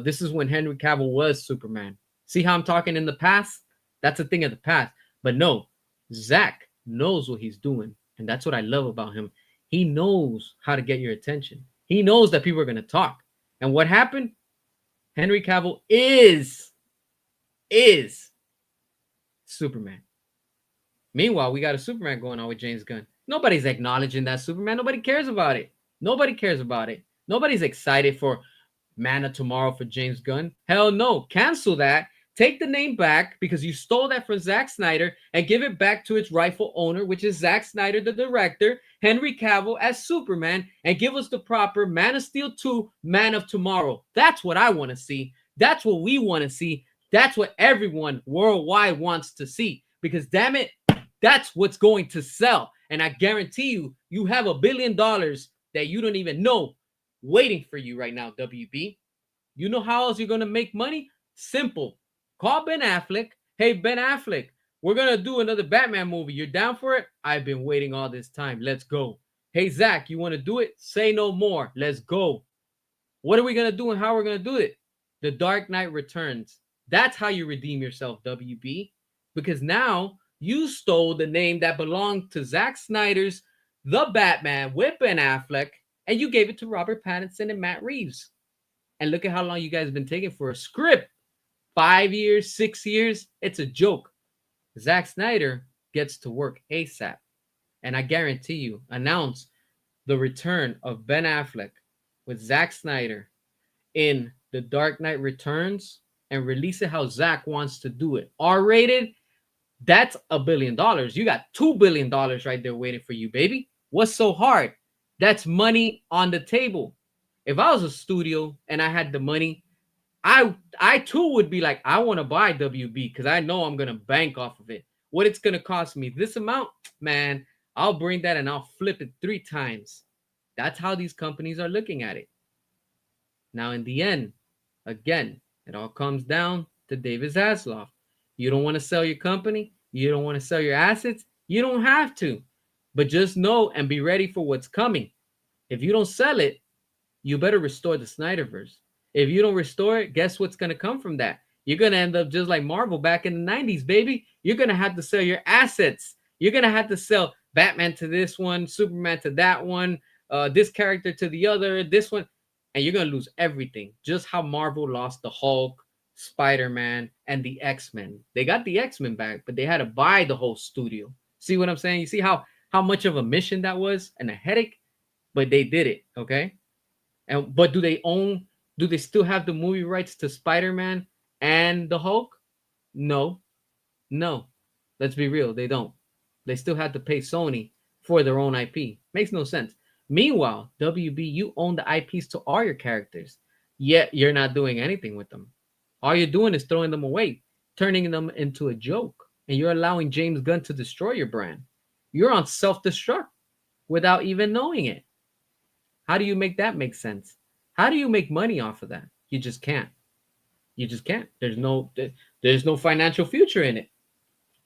this is when Henry Cavill was Superman. See how I'm talking in the past? That's a thing of the past. But no, Zack knows what he's doing. And that's what I love about him. He knows how to get your attention. He knows that people are going to talk. And what happened? Henry Cavill is Superman. Meanwhile, we got a Superman going on with James Gunn. Nobody's acknowledging that Superman. Nobody cares about it. Nobody cares about it. Nobody's excited for Man of Tomorrow for James Gunn. Hell no. Cancel that. Take the name back because you stole that from Zack Snyder and give it back to its rightful owner, which is Zack Snyder, the director, Henry Cavill as Superman, and give us the proper Man of Steel 2, Man of Tomorrow. That's what I want to see. That's what we want to see. That's what everyone worldwide wants to see. Because damn it, that's what's going to sell. And I guarantee you, you have $1 billion that you don't even know waiting for you right now, WB. You know how else you're going to make money? Simple. Call Ben Affleck. Hey, Ben Affleck, we're going to do another Batman movie. You're down for it? I've been waiting all this time. Let's go. Hey, Zach, you want to do it? Say no more. Let's go. What are we going to do and how we're going to do it? The Dark Knight Returns. That's how you redeem yourself, WB. because now you stole the name that belonged to Zack Snyder's The Batman with Ben Affleck, and you gave it to Robert Pattinson and Matt Reeves. And look at how long you guys have been taking for a script. 5 years, 6 years. It's a joke. Zack Snyder gets to work ASAP. And I guarantee you, announce the return of Ben Affleck with Zack Snyder in The Dark Knight Returns and release it how Zack wants to do it. R rated, that's $1 billion. You got $2 billion right there waiting for you, baby. What's so hard? That's money on the table. If I was a studio and I had the money, I too would be like, I want to buy WB because I know I'm gonna bank off of it. What it's gonna cost me this amount, man, I'll bring that and I'll flip it 3 times. That's how these companies are looking at it. Now, in the end, again, it all comes down to David Zaslav. You don't want to sell your company, you don't want to sell your assets, you don't have to. But just know and be ready for what's coming. If you don't sell it, you better restore the Snyderverse. If you don't restore it, guess what's going to come from that? You're going to end up just like Marvel back in the 90s, baby. You're going to have to sell your assets. You're going to have to sell Batman to this one, Superman to that one, this character to the other, this one. And you're going to lose everything. Just how Marvel lost the Hulk, Spider-Man, and the X-Men. They got the X-Men back, but they had to buy the whole studio. See what I'm saying? You see how much of a mission that was and a headache? But they did it, okay? And but do they still have the movie rights to Spider-Man and the Hulk? No. No. Let's be real, they don't. They still have to pay Sony for their own IP. Makes no sense. Meanwhile, WB, you own the IPs to all your characters, yet you're not doing anything with them. All you're doing is throwing them away, turning them into a joke, and you're allowing James Gunn to destroy your brand. You're on self-destruct without even knowing it. How do you make that make sense? How do you make money off of that? You just can't. You just can't. There's no financial future in it.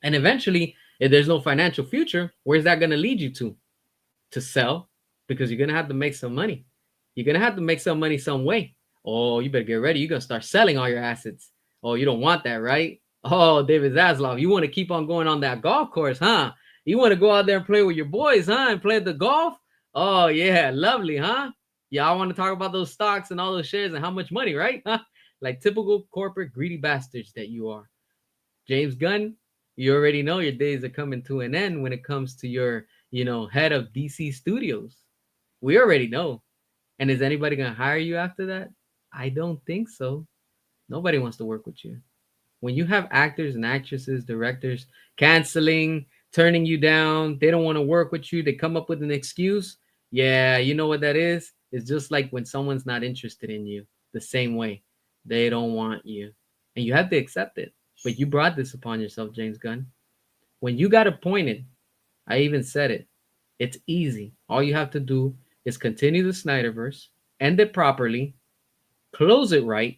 And eventually, if there's no financial future, where's that going to lead you to? To sell, because you're going to have to make some money. You're going to have to make some money some way. Oh, you better get ready. You're going to start selling all your assets. Oh, you don't want that, right? Oh, David Zaslav, you want to keep on going on that golf course, huh? You want to go out there and play with your boys, huh? And play the golf? Oh, yeah, lovely, huh? Y'all want to talk about those stocks and all those shares and how much money, right? Huh? Like typical corporate greedy bastards that you are. James Gunn, you already know your days are coming to an end when it comes to your, head of DC Studios. We already know. And is anybody going to hire you after that? I don't think so. Nobody wants to work with you. When you have actors and actresses, directors canceling, turning you down, they don't want to work with you, they come up with an excuse. Yeah, you know what that is? It's just like when someone's not interested in you, the same way. They don't want you. And you have to accept it. But you brought this upon yourself, James Gunn. When you got appointed, I even said it. It's easy. All you have to do is continue the Snyderverse, end it properly, close it right,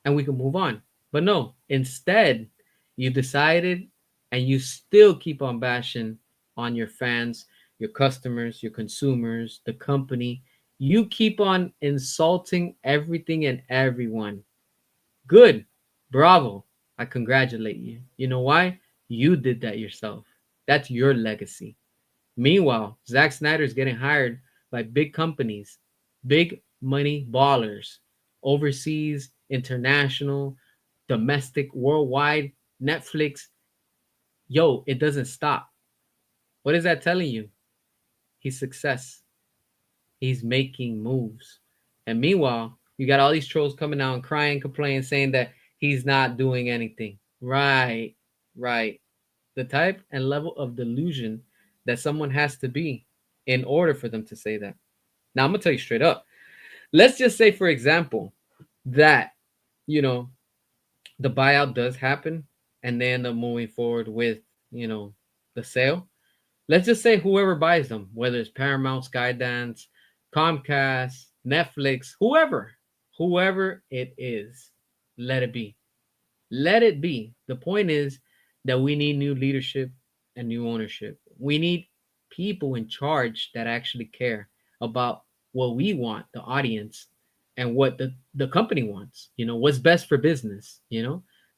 and we can move on. But no, instead, you decided and you still keep on bashing on your fans, your customers, your consumers, the company. You keep on insulting everything and everyone. Good. Bravo. I congratulate you. You know why? You did that yourself. That's your legacy. Meanwhile, Zack Snyder is getting hired by big companies, big money ballers, overseas, international, domestic, worldwide, Netflix. Yo, it doesn't stop. What is that telling you? He's success. He's making moves. And meanwhile, you got all these trolls coming out and crying, complaining, saying that he's not doing anything. Right, right. The type and level of delusion that someone has to be in order for them to say that. Now, I'm going to tell you straight up. Let's just say, for example, that, you know, the buyout does happen and they end up moving forward with, the sale. Let's just say whoever buys them, whether it's Paramount, Skydance, Comcast, Netflix, whoever it is, let it be. Let it be. The point is that we need new leadership and new ownership. We need people in charge that actually care about what we want, the audience, and what the company wants. What's best for business.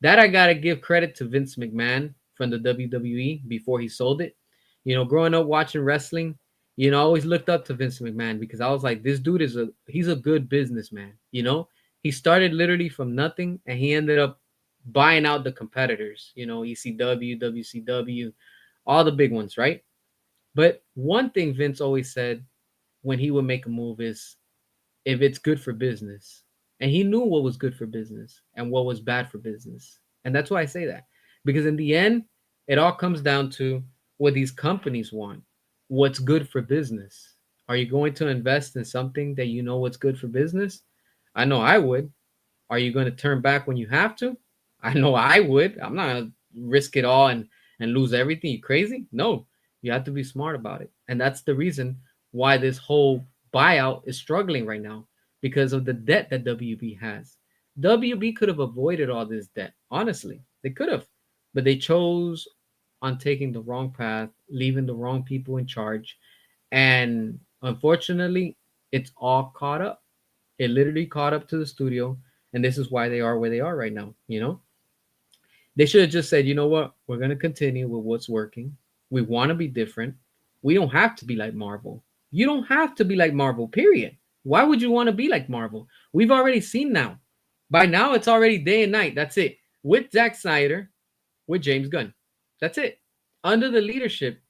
That I gotta give credit to Vince McMahon from the WWE before he sold it. Growing up watching wrestling, I always looked up to Vince McMahon because I was like, this dude he's a good businessman. He started literally from nothing and he ended up buying out the competitors, ECW, WCW, all the big ones, right? But one thing Vince always said when he would make a move is if it's good for business. And he knew what was good for business and what was bad for business. And that's why I say that. Because in the end, it all comes down to what these companies want. What's good for business? Are you going to invest in something that you know what's good for business? I know I would. Are you going to turn back when you have to? I know I would. I'm not going to risk it all and lose everything. You crazy? No. You have to be smart about it. And that's the reason why this whole buyout is struggling right now because of the debt that WB has. WB could have avoided all this debt. Honestly, they could have. But they chose on taking the wrong path, leaving the wrong people in charge. And unfortunately, it's all caught up. It literally caught up to the studio, and this is why they are where they are right now. They should have just said, you know what, we're going to continue with what's working. We want to be different. We don't have to be like Marvel. You don't have to be like Marvel, period. Why would you want to be like Marvel? We've already seen now. By now, it's already day and night. That's it. With Zack Snyder, with James Gunn. That's it. Under the leadership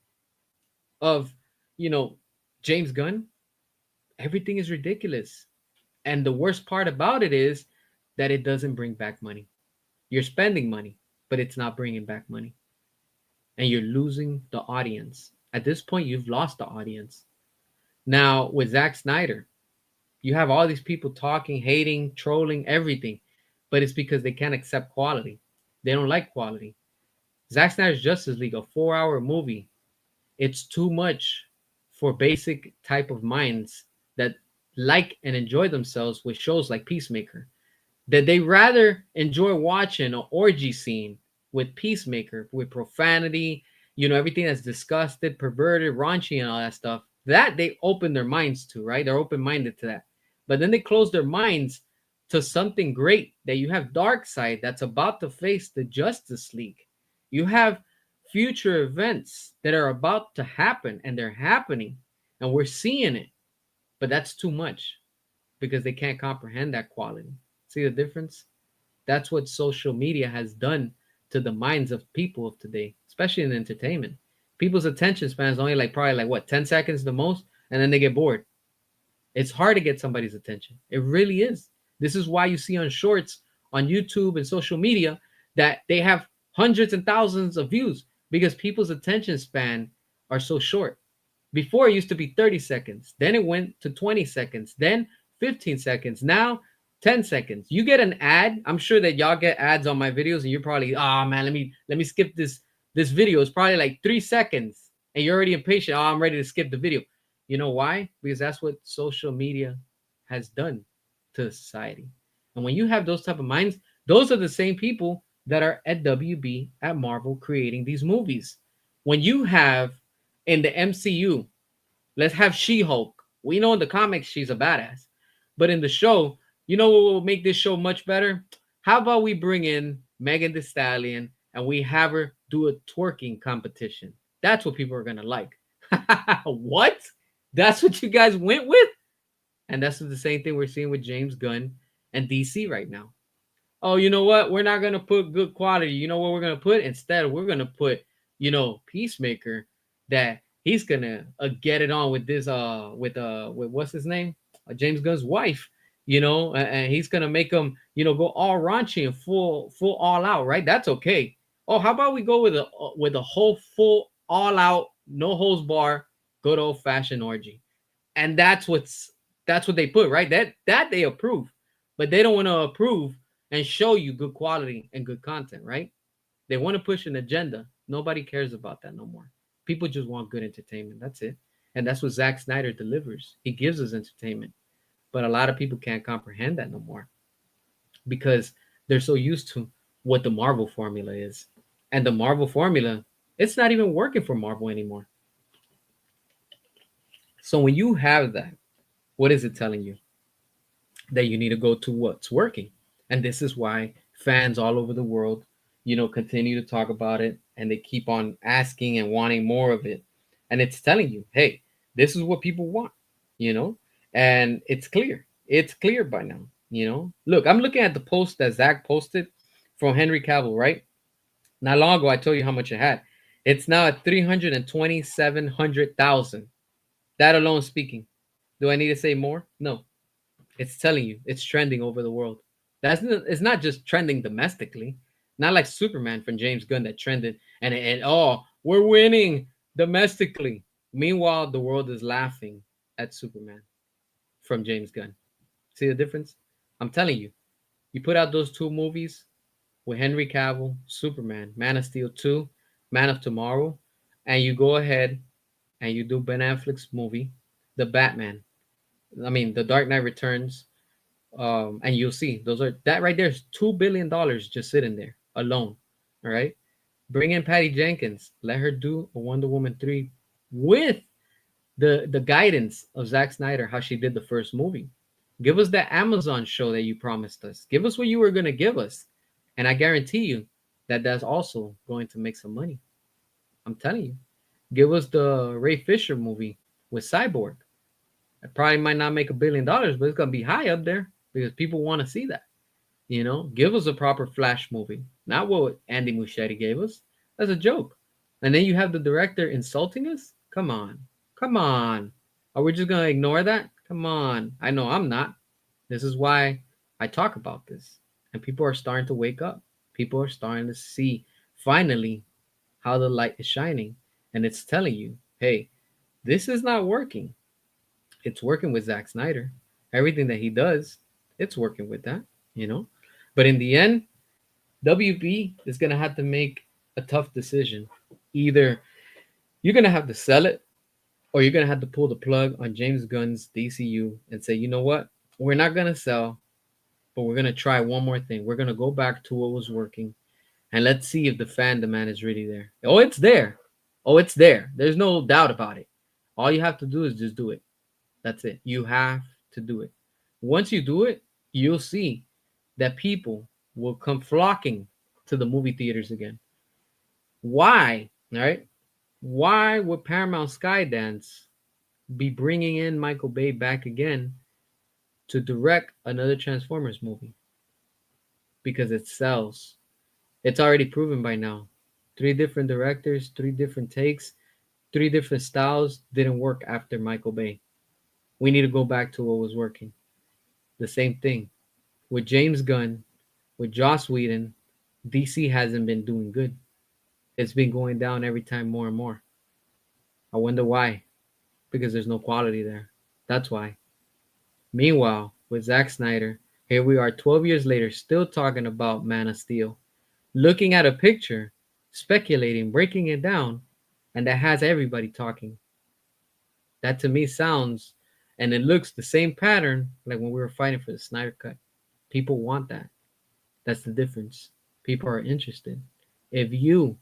of, you know, James Gunn, everything is ridiculous. And the worst part about it is that it doesn't bring back money. You're spending money, but it's not bringing back money. And you're losing the audience. At this point, you've lost the audience. Now, with Zack Snyder, you have all these people talking, hating, trolling, everything, but it's because they can't accept quality. They don't like quality. Zack Snyder's Justice League, a 4-hour movie, it's too much for basic type of minds that like and enjoy themselves with shows like Peacemaker. That they rather enjoy watching an orgy scene with Peacemaker, with profanity, everything that's disgusted, perverted, raunchy, and all that stuff. That they open their minds to, right? They're open minded to that. But then they close their minds to something great that you have Darkseid that's about to face the Justice League. You have future events that are about to happen and they're happening and we're seeing it. But that's too much because they can't comprehend that quality. See the difference? That's what social media has done to the minds of people of today, especially in entertainment. People's attention span is only probably what, 10 seconds the most, and then they get bored. It's hard to get somebody's attention. It really is. This is why you see on shorts on YouTube and social media that they have hundreds and thousands of views because people's attention span are so short. Before it used to be 30 seconds, then it went to 20 seconds, then 15 seconds. Now 10 seconds. You get an ad. I'm sure that y'all get ads on my videos and you're probably, oh man, let me skip this video. It's probably like 3 seconds and you're already impatient. Oh, I'm ready to skip the video. You know why? Because that's what social media has done to society. And when you have those type of minds, those are the same people that are at WB, at Marvel, creating these movies. When you have in the MCU, let's have She-Hulk. We know in the comics she's a badass. But in the show, you know what will make this show much better? How about we bring in Megan Thee Stallion and we have her do a twerking competition? That's what people are going to like. What? That's what you guys went with? And that's the same thing we're seeing with James Gunn and DC right now. Oh, you know what? We're not going to put good quality. You know what we're going to put? Instead, we're going to put, Peacemaker, that he's going to get it on with this, with what's his name? James Gunn's wife, and he's going to make him, go all raunchy and full all out, right? That's okay. Oh, how about we go with a whole full all out, no holds bar, good old fashioned orgy. And that's what they put, right? That they approve. But they don't want to approve and show you good quality and good content, right? They want to push an agenda. Nobody cares about that no more. People just want good entertainment. That's it. And that's what Zack Snyder delivers. He gives us entertainment. But a lot of people can't comprehend that no more because they're so used to what the Marvel formula is. And the Marvel formula, it's not even working for Marvel anymore. So when you have that, what is it telling you? That you need to go to what's working. And this is why fans all over the world, continue to talk about it. and they keep on asking and wanting more of it. And it's telling you, hey, this is what people want, you know? And it's clear. It's clear by now, you know? Look, I'm looking at the post that Zach posted from Henry Cavill, right? Not long ago, I told you how much it had. It's now at 327,000. That alone speaking. Do I need to say more? No. It's telling you it's trending over the world. It's not just trending domestically. Not like Superman from James Gunn that trended and oh, we're winning domestically. Meanwhile, the world is laughing at Superman from James Gunn. See the difference? I'm telling you. You put out those two movies with Henry Cavill, Superman, Man of Steel 2, Man of Tomorrow, and you go ahead and you do Ben Affleck's movie, The Batman. I mean, The Dark Knight Returns, and you'll see those are that right there is $2 billion just sitting there alone. All right, bring in Patty Jenkins, let her do a Wonder Woman 3 with the guidance of Zack Snyder, how she did the first movie. Give us that Amazon show that you promised us. Give us what you were gonna give us, and I guarantee you that that's also going to make some money. I'm telling you. Give us the Ray Fisher movie with Cyborg. It probably might not make $1 billion, but it's gonna be high up there because people want to see that. You know, give us a proper Flash movie, not what Andy Muschietti gave us. That's a joke. And then you have the director insulting us. Come on, come on. Are we just gonna ignore that? Come on. I know I'm not. This is why I talk about this, and people are starting to wake up. People are starting to see finally how the light is shining, and it's telling you, hey, this is not working. It's working with Zack Snyder. Everything that he does, it's working with that, you know. But in the end, WB is gonna have to make a tough decision. Either you're gonna have to sell it, or you're gonna have to pull the plug on James Gunn's DCU and say, you know what, we're not gonna sell, but we're gonna try one more thing. We're gonna go back to what was working, and let's see if the fan demand is really there. Oh, it's there. Oh, it's there. There's no doubt about it. All you have to do is just do it. That's it. You have to do it. Once you do it, you'll see that people will come flocking to the movie theaters again. Why? All right. Why would Paramount Skydance be bringing in Michael Bay back again to direct another Transformers movie? Because it sells. It's already proven by now. Three different directors, three different takes, three different styles didn't work after Michael Bay. We need to go back to what was working. The same thing with James Gunn, with Joss Whedon. DC hasn't been doing good. It's been going down every time more and more. I wonder why. Because there's no quality there. That's why. Meanwhile, with Zack Snyder, here we are 12 years later, still talking about Man of Steel, looking at a picture, speculating, breaking it down, and that has everybody talking. That to me sounds and it looks the same pattern like when we were fighting for the Snyder Cut. People want that. That's the difference. People are interested. If you,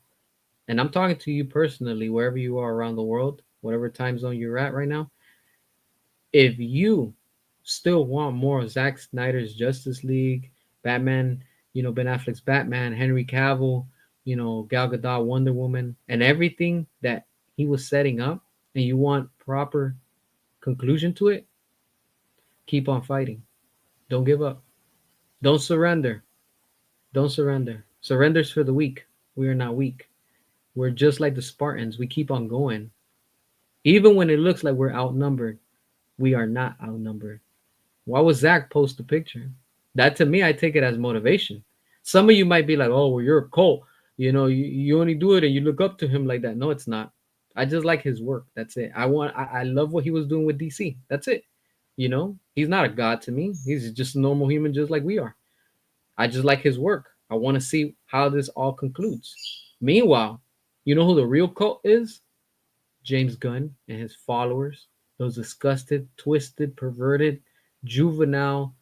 and I'm talking to you personally, wherever you are around the world, whatever time zone you're at right now, if you still want more of Zack Snyder's Justice League, Batman, Ben Affleck's Batman, Henry Cavill, Gal Gadot, Wonder Woman, and everything that he was setting up, and you want proper conclusion to it, keep on fighting. Don't give up. Don't surrender. Don't surrender. Surrender's for the weak. We are not weak. We're just like the Spartans. We keep on going. Even when it looks like we're outnumbered, we are not outnumbered. Why would Zach post the picture? That to me, I take it as motivation. Some of you might be like, oh, well, you're a cult. You only do it and you look up to him like that. No, it's not. I just like his work. That's it. I love what he was doing with DC. That's it. He's not a god to me. He's just a normal human just like we are. I just like his work. I want to see how this all concludes. Meanwhile, you know who the real cult is? James Gunn and his followers. Those disgusted, twisted, perverted, juvenile,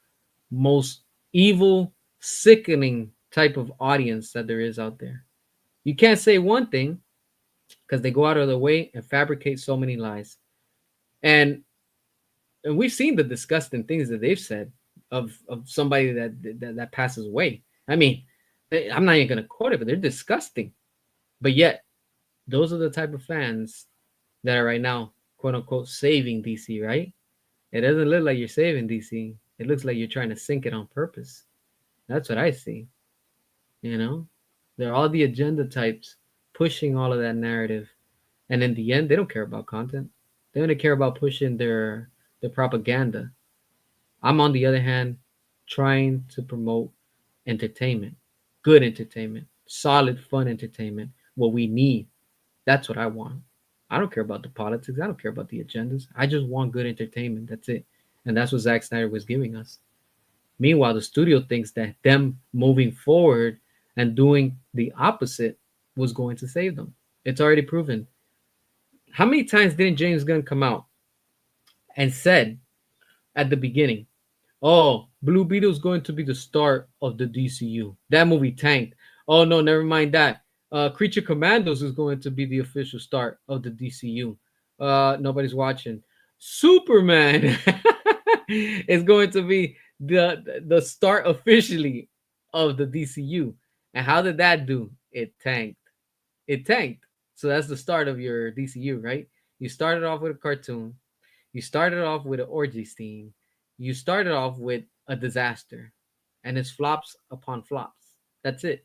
most evil, sickening type of audience that there is out there. You can't say one thing because they go out of their way and fabricate so many lies. And we've seen the disgusting things that they've said of somebody that passes away. I mean, I'm not even gonna quote it, but they're disgusting. But yet, those are the type of fans that are right now, quote unquote, saving DC, right? It doesn't look like you're saving DC. It looks like you're trying to sink it on purpose. That's what I see. You know, they're all the agenda types pushing all of that narrative, and in the end, they don't care about content. They only care about pushing their propaganda. I'm on the other hand trying to promote entertainment, good entertainment, solid, fun entertainment, what we need. That's what I want. I don't care about the politics. I don't care about the agendas. I just want good entertainment. That's it. And that's what Zack Snyder was giving us. Meanwhile, the studio thinks that them moving forward and doing the opposite was going to save them. It's already proven. How many times didn't James Gunn come out and said at the beginning, "Oh, Blue Beetle's going to be the start of the DCU. That movie tanked. Oh no, never mind that. Creature Commandos is going to be the official start of the DCU. Nobody's watching. Superman is going to be the start officially of the DCU. And how did that do? It tanked. It tanked. So that's the start of your DCU, right? You started off with a cartoon. You started off with an orgy scene. You started off with a disaster, and it's flops upon flops. That's it.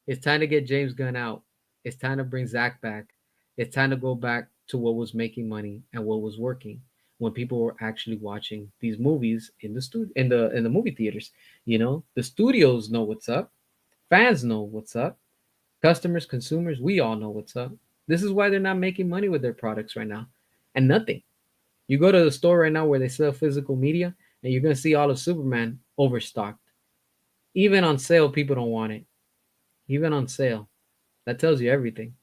It's time to get James Gunn out. It's time to bring Zach back. It's time to go back to what was making money and what was working when people were actually watching these movies in the in the movie theaters. You know, the studios know what's up. Fans know what's up. Customers, consumers, we all know what's up. This is why they're not making money with their products right now. And nothing. You go to the store right now where they sell physical media, and you're gonna see all of Superman overstocked. Even on sale, people don't want it. Even on sale, that tells you everything.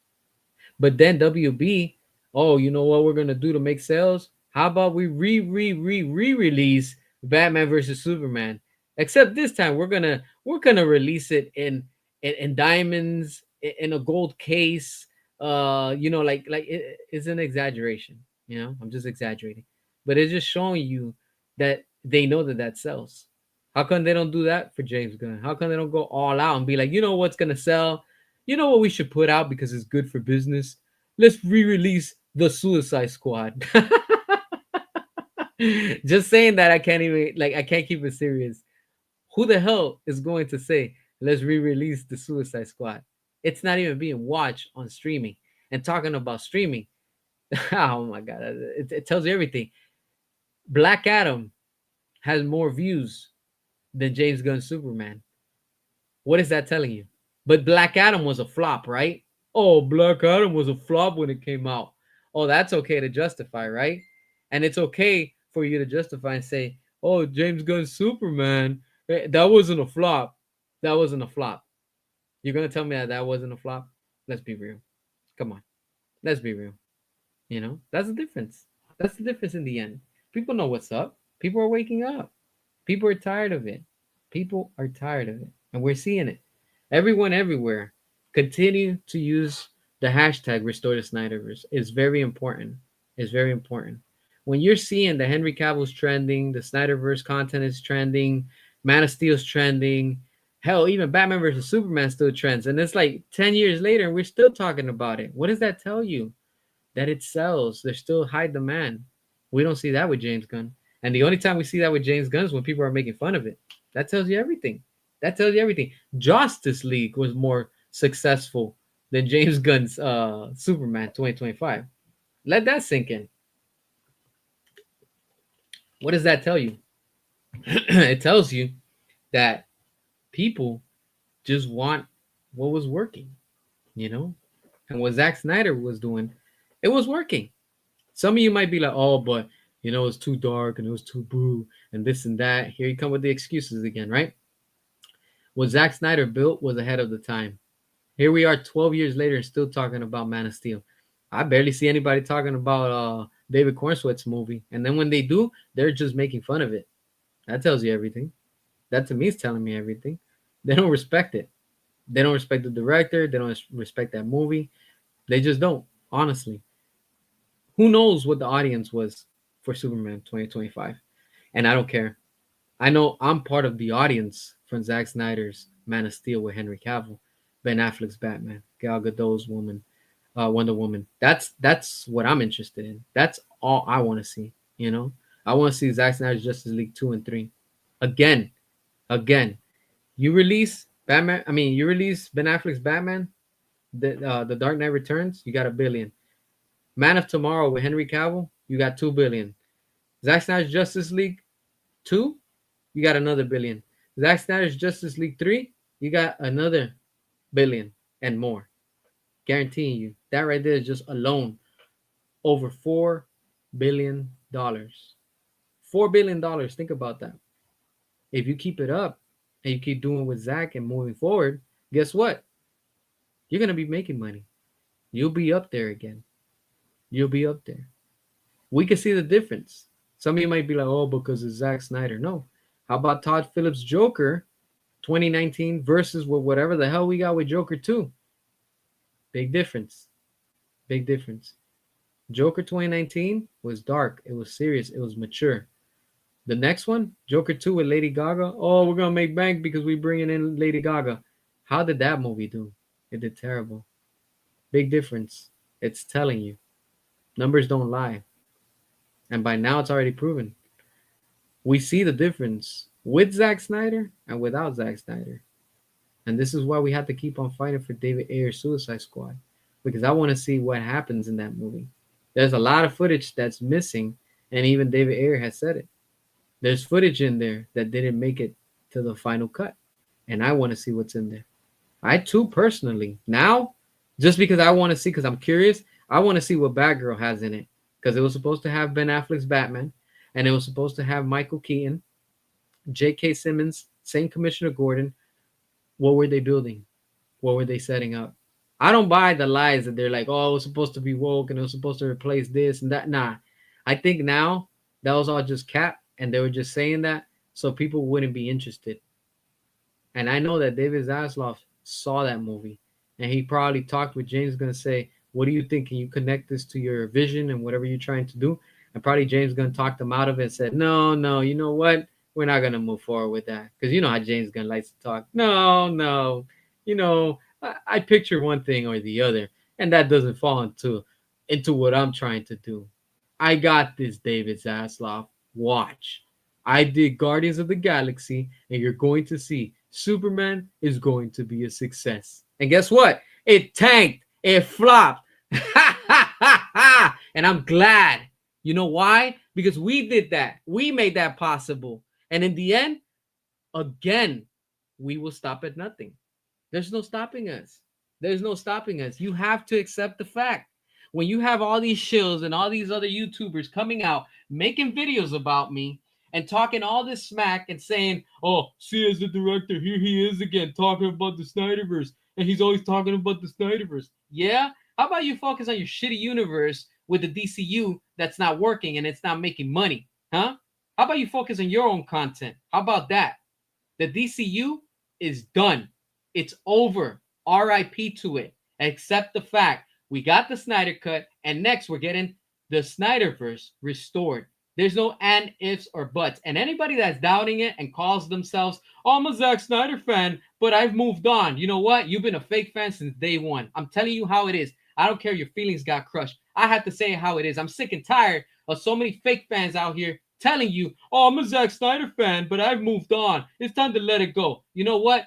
But then WB, oh, you know what we're gonna do to make sales? How about we re-release Batman versus Superman? Except this time we're gonna release it in diamonds in a gold case. It's an exaggeration. You know, I'm just exaggerating, but it's just showing you that they know that that sells. How come they don't do that for James Gunn? How come they don't go all out and be like, you know what's gonna sell? You know what we should put out because it's good for business? Let's re-release the Suicide Squad. Just saying that I can't keep it serious. Who the hell is going to say let's re-release the Suicide Squad? It's not even being watched on streaming. And talking about streaming, oh my god, it tells you everything. Black Adam has more views than James Gunn's Superman. What is that telling you? But Black Adam was a flop, right? Oh, Black Adam was a flop when it came out. Oh, that's okay to justify, right? And it's okay for you to justify and say, oh, James Gunn's Superman, that wasn't a flop. That wasn't a flop. You're going to tell me that that wasn't a flop? Let's be real. Come on. Let's be real. You know, that's the difference. That's the difference in the end. People know what's up. People are waking up. People are tired of it. People are tired of it. And we're seeing it. Everyone everywhere continue to use the hashtag restore the Snyderverse. It's very important. It's very important. When you're seeing the Henry Cavill's trending, the Snyderverse content is trending, Man of Steel's trending, hell, even Batman versus Superman still trends. And it's like 10 years later and we're still talking about it. What does that tell you? That it sells. There's still high demand. We don't see that with James Gunn. And the only time we see that with James Gunn is when people are making fun of it. That tells you everything. That tells you everything. Justice League was more successful than James Gunn's Superman 2025. Let that sink in. What does that tell you? It tells you that people just want what was working, you know? And what Zack Snyder was doing, it was working. Some of you might be like, oh, but you know, it's too dark and it was too blue and this and that. Here you come with the excuses again, right? What Zack Snyder built was ahead of the time. Here we are 12 years later and still talking about Man of Steel. I barely see anybody talking about David Cornsweet's movie. And then when they do, they're just making fun of it. That tells you everything. That to me is telling me everything. They don't respect it. They don't respect the director. They don't respect that movie. They just don't, honestly. Who knows what the audience was for Superman 2025? And I don't care. I know I'm part of the audience from Zack Snyder's Man of Steel with Henry Cavill Ben Affleck's Batman, Gal Gadot's Wonder Woman. That's what I'm interested in. That's all I want to see. You know, I want to see Zack Snyder's Justice League 2 and 3 again, again. You release Batman. I mean, you release Ben Affleck's Batman, the Dark Knight Returns. You got $1 billion. Man of Tomorrow with Henry Cavill. You got $2 billion. Zack Snyder's Justice League 2. You got another billion. Zack Snyder's Justice League 3. You got another billion and more. Guaranteeing you. That right there is just alone over $4 billion. $4 billion. Think about that. If you keep it up and you keep doing with Zach and moving forward, guess what? You're gonna be making money. You'll be up there again. You'll be up there. We can see the difference. Some of you might be like, oh, because it's Zack Snyder. No. How about Todd Phillips' Joker 2019 versus whatever the hell we got with Joker 2? Big difference. Big difference. Joker 2019 was dark. It was serious. It was mature. The next one, Joker 2 with Lady Gaga. Oh, we're going to make bank because we're bringing in Lady Gaga. How did that movie do? It did terrible. Big difference. It's telling you. Numbers don't lie. And by now, it's already proven. We see the difference with Zack Snyder and without Zack Snyder. And this is why we have to keep on fighting for David Ayer's Suicide Squad. Because I want to see what happens in that movie. There's a lot of footage that's missing. And even David Ayer has said it. There's footage in there that didn't make it to the final cut. And I want to see what's in there. I too personally, now, just because I want to see, because I'm curious, I want to see what Batgirl has in it. Because it was supposed to have Ben Affleck's Batman. And it was supposed to have Michael Keaton, J.K. Simmons, same Commissioner Gordon. What were they building? What were they setting up? I don't buy the lies that they're like, oh, it was supposed to be woke and it was supposed to replace this and that. Nah. I think now that was all just cap. And they were just saying that so people wouldn't be interested. And I know that David Zaslav saw that movie. And he probably talked with James going to say, what do you think? Can you connect this to your vision and whatever you're trying to do? And probably James going to talk them out of it and said, no, you know what? We're not going to move forward with that. Because you know how James Gunn likes to talk. No. You know, I picture one thing or the other. And that doesn't fall into what I'm trying to do. I got this, David Zaslav. Watch. I did Guardians of the Galaxy, and you're going to see Superman is going to be a success. And guess what? It tanked. It flopped. And I'm glad. You know why? Because we did that. We made that possible. And in the end, again, we will stop at nothing. There's no stopping us. There's no stopping us. You have to accept the fact. When you have all these shills and all these other YouTubers coming out, making videos about me and talking all this smack and saying, oh, see, as the director, here he is again talking about the Snyderverse. And he's always talking about the Snyderverse. Yeah? How about you focus on your shitty universe with the DCU that's not working and it's not making money? Huh? How about you focus on your own content? How about that? The DCU is done. It's over. RIP to it. Accept the fact we got the Snyder Cut, and next we're getting the Snyderverse restored. There's no and, ifs, or buts. And anybody that's doubting it and calls themselves, oh, I'm a Zack Snyder fan, but I've moved on. You know what? You've been a fake fan since day one. I'm telling you how it is. I don't care if your feelings got crushed. I have to say how it is. I'm sick and tired of so many fake fans out here telling you, oh, I'm a Zack Snyder fan, but I've moved on. It's time to let it go. You know what?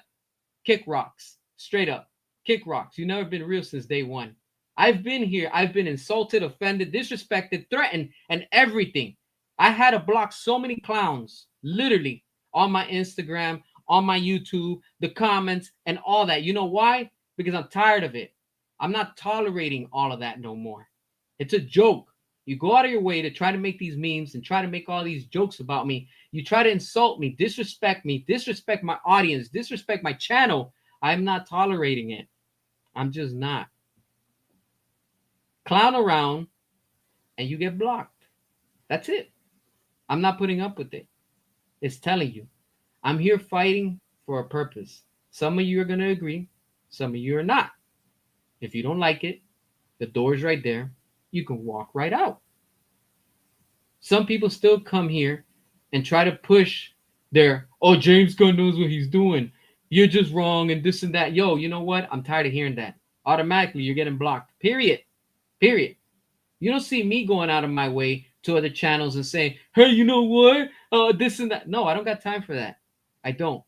Kick rocks. Straight up. Kick rocks. You've never been real since day one. I've been here. I've been insulted, offended, disrespected, threatened, and everything. I had to block so many clowns, literally, on my Instagram, on my YouTube, the comments, and all that. You know why? Because I'm tired of it. I'm not tolerating all of that no more. It's a joke. You go out of your way to try to make these memes and try to make all these jokes about me. You try to insult me, disrespect my audience, disrespect my channel. I'm not tolerating it. I'm just not. Clown around and you get blocked. That's it. I'm not putting up with it. It's telling you. I'm here fighting for a purpose. Some of you are going to agree. Some of you are not. If you don't like it, the door's right there. You can walk right out. Some people still come here and try to push their, oh, James Gunn knows what he's doing. You're just wrong and this and that. Yo, you know what? I'm tired of hearing that. Automatically, you're getting blocked. Period. Period. You don't see me going out of my way to other channels and saying, hey, you know what? This and that. No, I don't got time for that. I don't.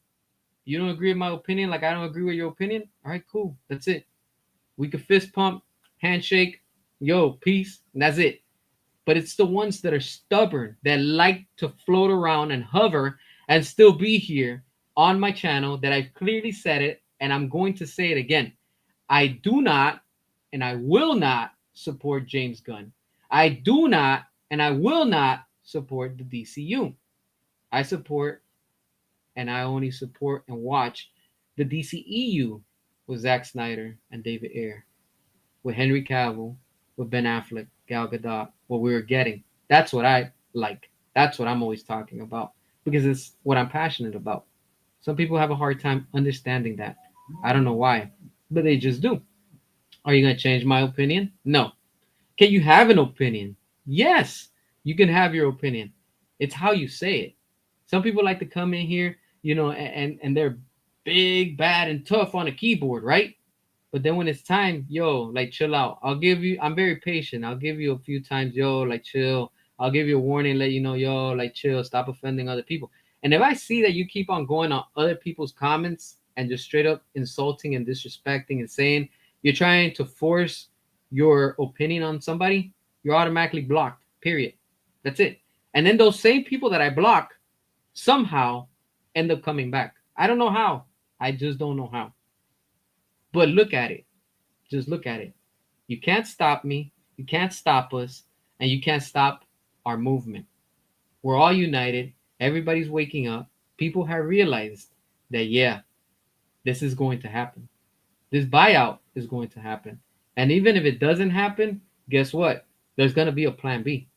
You don't agree with my opinion like I don't agree with your opinion? All right, cool. That's it. We could fist pump, handshake, yo, peace, and that's it. But it's the ones that are stubborn, that like to float around and hover and still be here on my channel, that I've clearly said it, and I'm going to say it again. I do not and I will not support James Gunn. I do not and I will not support the DCU. I support and I only support and watch the DCEU with Zack Snyder and David Ayer, with Henry Cavill, with Ben Affleck, Gal Gadot, what we were getting. That's what I like. That's what I'm always talking about because it's what I'm passionate about. Some people have a hard time understanding that. I don't know why, but they just do. Are you going to change my opinion? No. Can you have an opinion? Yes, you can have your opinion. It's how you say it. Some people like to come in here, and they're big, bad, and tough on a keyboard, right? But then when it's time, yo, like chill out. I'm very patient. I'll give you a few times, yo, like chill. I'll give you a warning, let you know, yo, like chill, stop offending other people. And if I see that you keep on going on other people's comments and just straight up insulting and disrespecting and saying you're trying to force your opinion on somebody, you're automatically blocked. Period. That's it. And then those same people that I block somehow end up coming back. I don't know how. I just don't know how. But look at it. Just look at it. You can't stop me. You can't stop us. And you can't stop our movement. We're all united. Everybody's waking up. People have realized that, yeah, this is going to happen. This buyout is going to happen. And even if it doesn't happen, guess what? There's going to be a plan B.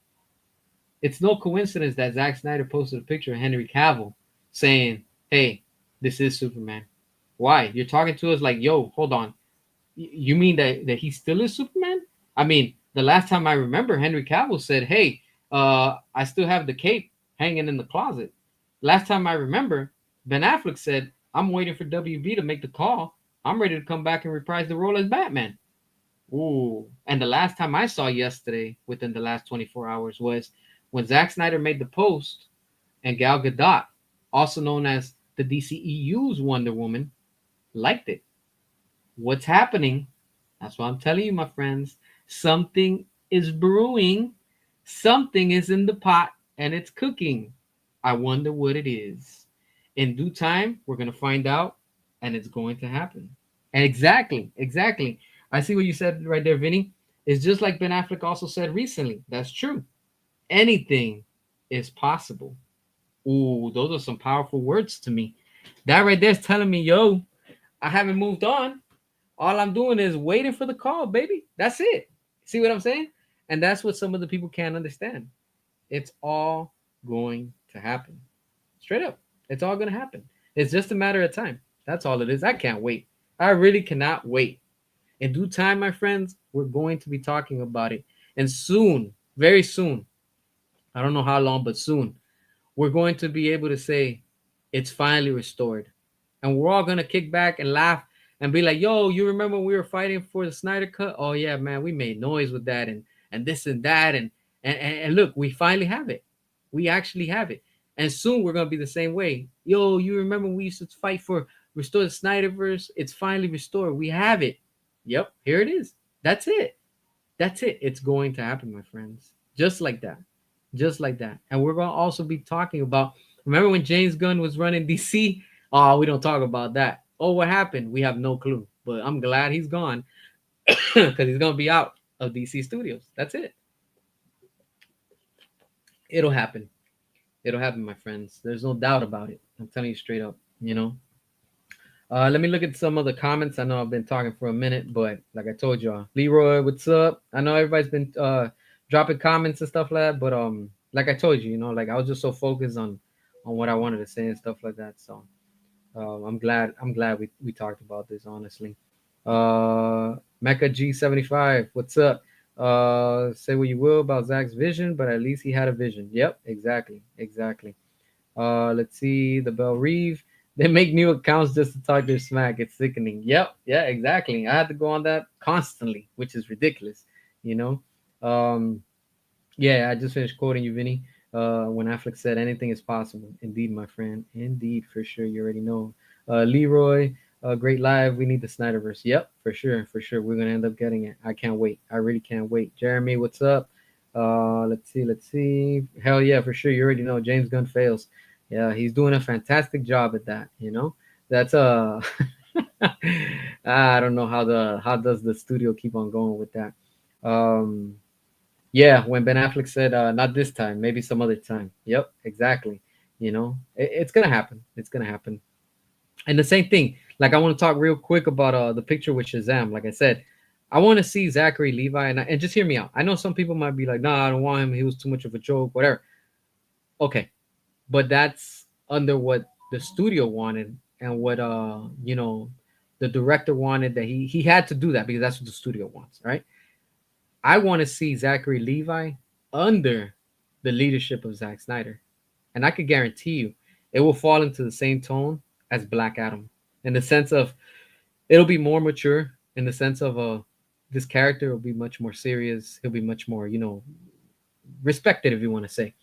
It's no coincidence that Zack Snyder posted a picture of Henry Cavill saying, hey, this is Superman. Why? You're talking to us like, yo, hold on. You mean that he still is Superman? I mean, the last time I remember, Henry Cavill said, hey, I still have the cape hanging in the closet. Last time I remember, Ben Affleck said, I'm waiting for WB to make the call. I'm ready to come back and reprise the role as Batman. Ooh. And the last time I saw yesterday, within the last 24 hours, was when Zack Snyder made the post and Gal Gadot, also known as the DCEU's Wonder Woman, liked it. What's happening? That's what I'm telling you, my friends. Something is brewing, something is in the pot, and it's cooking. I wonder what it is. In due time, we're going to find out, and it's going to happen. And exactly, exactly. I see what you said right there, Vinny. It's just like Ben Affleck also said recently. That's true. Anything is possible. Ooh, those are some powerful words to me. That right there is telling me, yo, I haven't moved on. All I'm doing is waiting for the call, baby. That's it. See what I'm saying? And that's what some of the people can't understand. It's all going to happen. Straight up. It's all going to happen. It's just a matter of time. That's all it is. I can't wait. I really cannot wait. In due time, my friends, we're going to be talking about it. And soon, very soon, I don't know how long, but soon, we're going to be able to say it's finally restored. And we're all going to kick back and laugh and be like, yo, you remember when we were fighting for the Snyder Cut? Oh, yeah, man, we made noise with that and this and that. And look, we finally have it. We actually have it. And soon we're going to be the same way. Yo, you remember when we used to fight for restore the Snyderverse? It's finally restored. We have it. Yep, here it is. That's it. That's it. It's going to happen, my friends. Just like that. Just like that. And we're going to also be talking about, remember when James Gunn was running DC? Oh, we don't talk about that. Oh, what happened? We have no clue. But I'm glad he's gone because he's going to be out of DC Studios. That's it. It'll happen. It'll happen, my friends. There's no doubt about it. I'm telling you straight up, you know. Let me look at some of the comments. I know I've been talking for a minute, but like I told y'all, Leroy, what's up? I know everybody's been dropping comments and stuff like that, but like I told you, like I was just so focused on what I wanted to say and stuff like that. So I'm glad we talked about this honestly. Mecca G75, what's up? Say what you will about Zach's vision, but at least he had a vision. Yep, exactly. Let's see the Bell Reeve. They make new accounts just to talk their smack. It's sickening. Yep, yeah, exactly. I had to go on that constantly, which is ridiculous. You know, um, yeah. I just finished quoting you, Vinny. When Affleck said, "Anything is possible." Indeed, my friend. Indeed, for sure. You already know. Leroy, great live. We need the Snyderverse. Yep, for sure, for sure. We're gonna end up getting it. I can't wait. I really can't wait. Jeremy, what's up? Let's see, let's see. Hell yeah, for sure. You already know. James Gunn fails. Yeah, he's doing a fantastic job at that. That's I don't know how does the studio keep on going with that. Um, yeah, when Ben Affleck said, "Not this time, maybe some other time." Yep, exactly. It's gonna happen. It's gonna happen. And the same thing. Like, I want to talk real quick about the picture with Shazam. Like I said, I want to see Zachary Levi, and just hear me out. I know some people might be like, "Nah, I don't want him. He was too much of a joke." Whatever. Okay, but that's under what the studio wanted and what the director wanted. That he had to do that because that's what the studio wants, right? I want to see Zachary Levi under the leadership of Zack Snyder. And I could guarantee you it will fall into the same tone as Black Adam in the sense of it'll be more mature, in the sense of this character will be much more serious. He'll be much more, respected, if you want to say.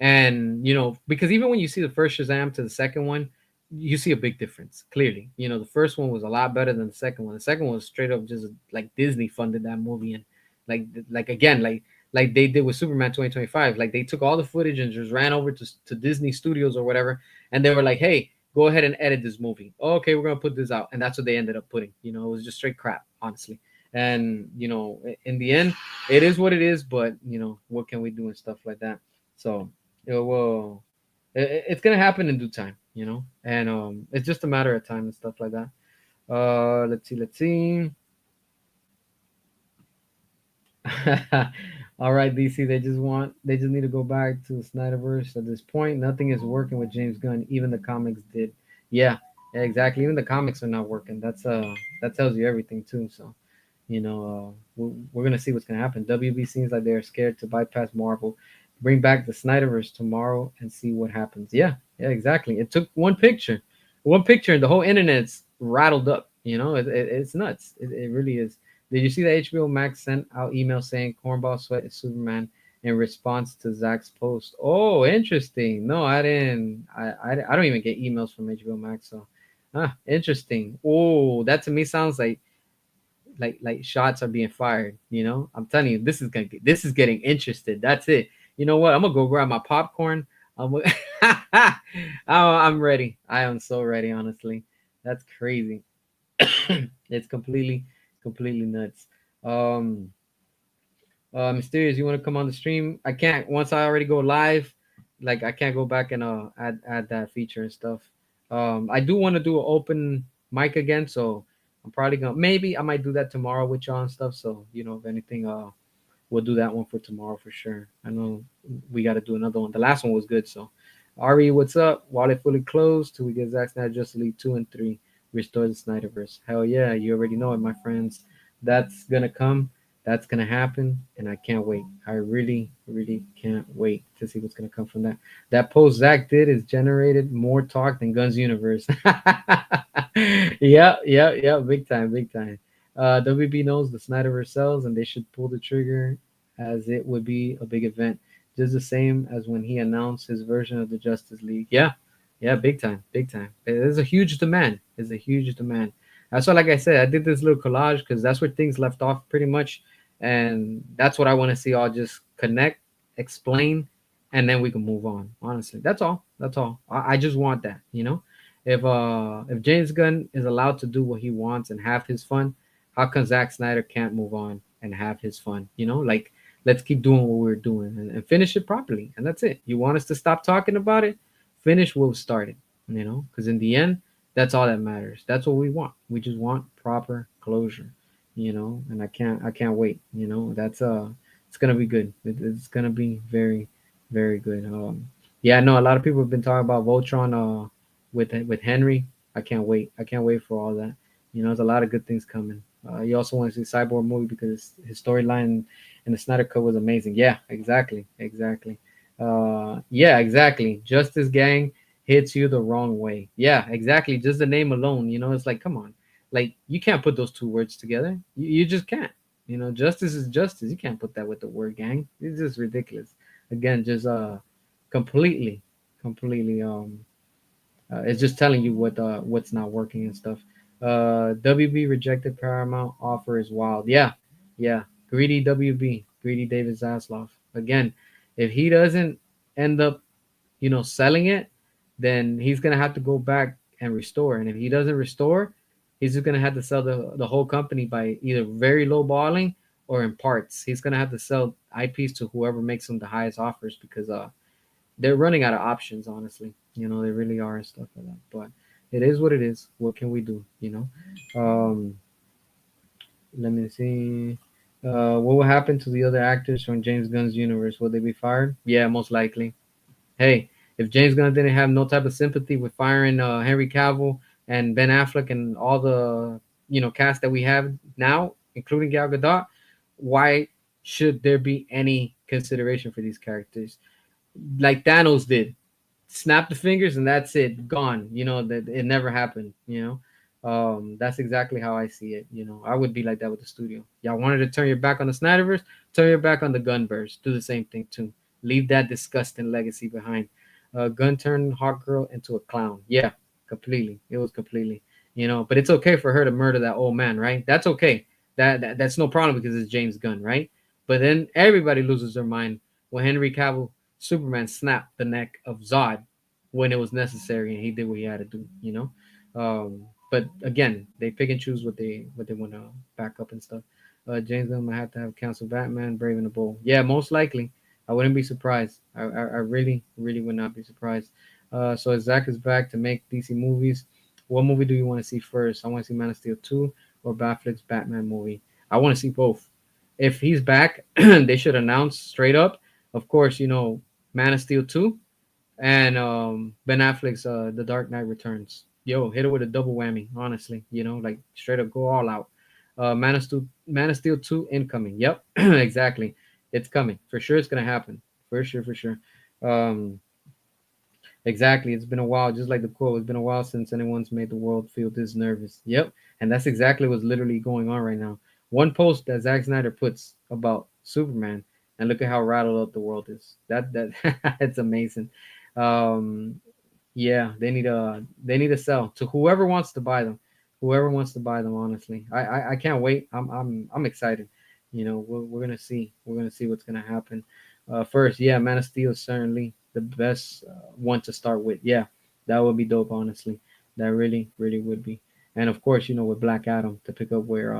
And because even when you see the first Shazam to the second one, you see a big difference clearly. The first one was a lot better than the second one. The second one was straight up just like Disney funded that movie, and like again, like they did with Superman 2025. Like, they took all the footage and just ran over to Disney Studios or whatever, and they were like, "Hey, go ahead and edit this movie. Oh, okay, we're gonna put this out," and that's what they ended up putting. It was just straight crap, honestly. And in the end, it is what it is. But what can we do and stuff like that. So it will. It's gonna happen in due time, and it's just a matter of time and stuff like that. Let's see, let's see. All right, DC. They just need to go back to the Snyderverse. At this point, nothing is working with James Gunn. Even the comics did. Yeah, yeah, exactly. Even the comics are not working. That tells you everything too. So, we're gonna see what's gonna happen. WB seems like they're scared to bypass Marvel, bring back the Snyderverse tomorrow, and see what happens. Yeah, yeah, exactly. It took one picture, and the whole internet's rattled up. It's nuts. It really is. Did you see that HBO Max sent out email saying Cornball Sweat is Superman in response to Zach's post? Oh, interesting. No, I didn't. I don't even get emails from HBO Max. So, interesting. Oh, that to me sounds like shots are being fired. I'm telling you, this is getting interested. That's it. You know what? I'm gonna go grab my popcorn. I'm oh, I'm ready. I am so ready. Honestly, that's crazy. It's completely nuts. Um, Mysterious, you want to come on the stream? I can't. Once I already go live, like, I can't go back and add that feature and stuff. I do want to do an open mic again, so I'm probably gonna maybe I might do that tomorrow with y'all and stuff. So if anything, we'll do that one for tomorrow for sure. I know we got to do another one. The last one was good. So, Ari, what's up? Wallet fully closed till we get Zack Snyder Justice League 2 and 3. Restore the Snyderverse. Hell yeah, you already know it, my friends. That's gonna come. That's gonna happen, and I can't wait. I really, really can't wait to see what's gonna come from that. That post Zach did is generated more talk than Guns Universe. Yeah, yeah, yeah, big time, big time. WB knows the Snyderverse sells, and they should pull the trigger, as it would be a big event, just the same as when he announced his version of the Justice League. Yeah, yeah, big time, big time. There's a huge demand. There's a huge demand. That's why, like I said, I did this little collage because that's where things left off pretty much, and that's what I want to see. All just connect, explain, and then we can move on. Honestly, that's all. That's all. I just want that. If James Gunn is allowed to do what he wants and have his fun, how come Zack Snyder can't move on and have his fun? Like, let's keep doing what we're doing and finish it properly, and that's it. You want us to stop talking about it? Finish what was started. Because in the end, that's all that matters. That's what we want. We just want proper closure. And I can't wait. That's it's gonna be good. It's gonna be very, very good. Yeah, I know a lot of people have been talking about Voltron with Henry. I can't wait for all that. There's a lot of good things coming. You also want to see Cyborg movie because his storyline in the Snyder Cut was amazing. Yeah, exactly, exactly. Yeah, exactly. Justice Gang hits you the wrong way. Yeah, exactly. Just the name alone, it's like, come on, like you can't put those two words together. You just can't. Justice is justice. You can't put that with the word gang. It's just ridiculous. Again, just completely, completely it's just telling you what's not working and stuff. WB rejected Paramount offer is wild. Yeah, yeah. Greedy WB, greedy David Zaslav. Again, if he doesn't end up, selling it, then he's gonna have to go back and restore. And if he doesn't restore, he's just gonna have to sell the whole company by either very low balling or in parts. He's gonna have to sell IPs to whoever makes him the highest offers because they're running out of options, honestly. They really are and stuff like that. But it is what it is. What can we do? Let me see. What will happen to the other actors from James Gunn's universe? Will they be fired? Yeah, most likely. Hey, if James Gunn didn't have no type of sympathy with firing Henry Cavill and Ben Affleck and all the cast that we have now, including Gal Gadot, why should there be any consideration for these characters? Like Thanos did, snap the fingers and that's it, gone. That it never happened. That's exactly how I see it. I would be like that with the studio. Y'all wanted to turn your back on the Snyderverse, turn your back on the Gunverse. Do the same thing too. Leave that disgusting legacy behind. Gun turned Hawk Girl into a clown. Yeah, completely. It was completely. But it's okay for her to murder that old man, right? That's okay. That's no problem because it's James Gunn, right? But then everybody loses their mind when Henry Cavill Superman snapped the neck of Zod when it was necessary, and he did what he had to do. But again, they pick and choose what they want to back up and stuff. James Gunn might have to have canceled Batman, Brave and the Bold. Yeah, most likely. I wouldn't be surprised. I really, really would not be surprised. So Zach is back to make DC movies. What movie do you want to see first? I want to see Man of Steel 2 or Batfleck's Batman movie. I want to see both. If he's back, they should announce straight up. Of course, Man of Steel 2 and Ben Affleck's The Dark Knight Returns. Yo, hit it with a double whammy, honestly. Like straight up go all out. Man of Steel 2 incoming. Yep, exactly. It's coming. For sure it's gonna happen. For sure, for sure. Um exactly. It's been a while, just like the quote, it's been a while since anyone's made the world feel this nervous. Yep. And that's exactly what's literally going on right now. One post that Zack Snyder puts about Superman, and look at how rattled up the world is. That it's amazing. Um, yeah, they need to sell to whoever wants to buy them. Whoever wants to buy them, honestly. I can't wait. I'm excited. We're gonna see. We're gonna see what's gonna happen. First, yeah, Man of Steel is certainly the best one to start with. Yeah, that would be dope, honestly. That really, really would be. And of course, with Black Adam to pick up where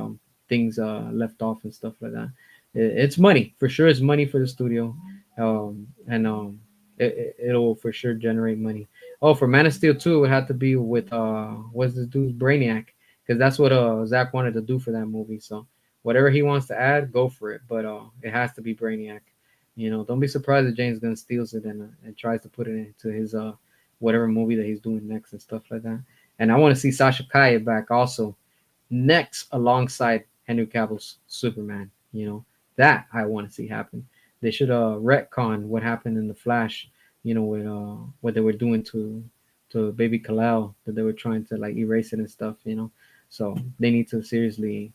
things left off and stuff like that. It's money for sure. It's money for the studio, and it'll for sure generate money. Oh, for Man of Steel 2, it would have to be with what's this dude's Brainiac, because that's what Zach wanted to do for that movie. So whatever he wants to add, go for it. But it has to be Brainiac. Don't be surprised if James Gunn steals it and tries to put it into his whatever movie that he's doing next and stuff like that. And I want to see Sasha Kaye back also next alongside Henry Cavill's Superman. That I want to see happen. They should retcon what happened in the Flash. With what they were doing to baby Kal-El, that they were trying to like erase it and stuff. So they need to seriously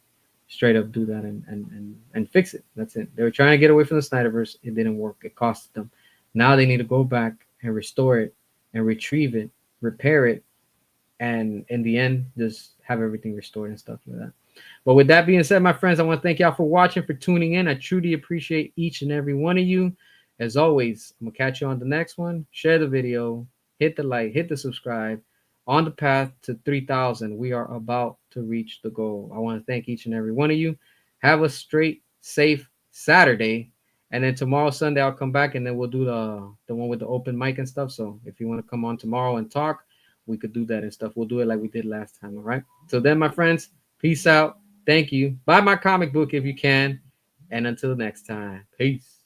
straight up do that and fix it. That's it. They were trying to get away from the Snyderverse. It didn't work. It costed them. Now they need to go back and restore it and retrieve it, repair it, and in the end, just have everything restored and stuff like that. But with that being said, my friends, I want to thank y'all for watching, for tuning in. I truly appreciate each and every one of you. As always, I'm going to catch you on the next one. Share the video, hit the like, hit the subscribe. On the path to 3,000, we are about to reach the goal. I want to thank each and every one of you. Have a straight, safe Saturday. And then tomorrow, Sunday, I'll come back and then we'll do the one with the open mic and stuff. So if you want to come on tomorrow and talk, we could do that and stuff. We'll do it like we did last time. All right. So then, my friends, peace out. Thank you. Buy my comic book if you can. And until next time, peace.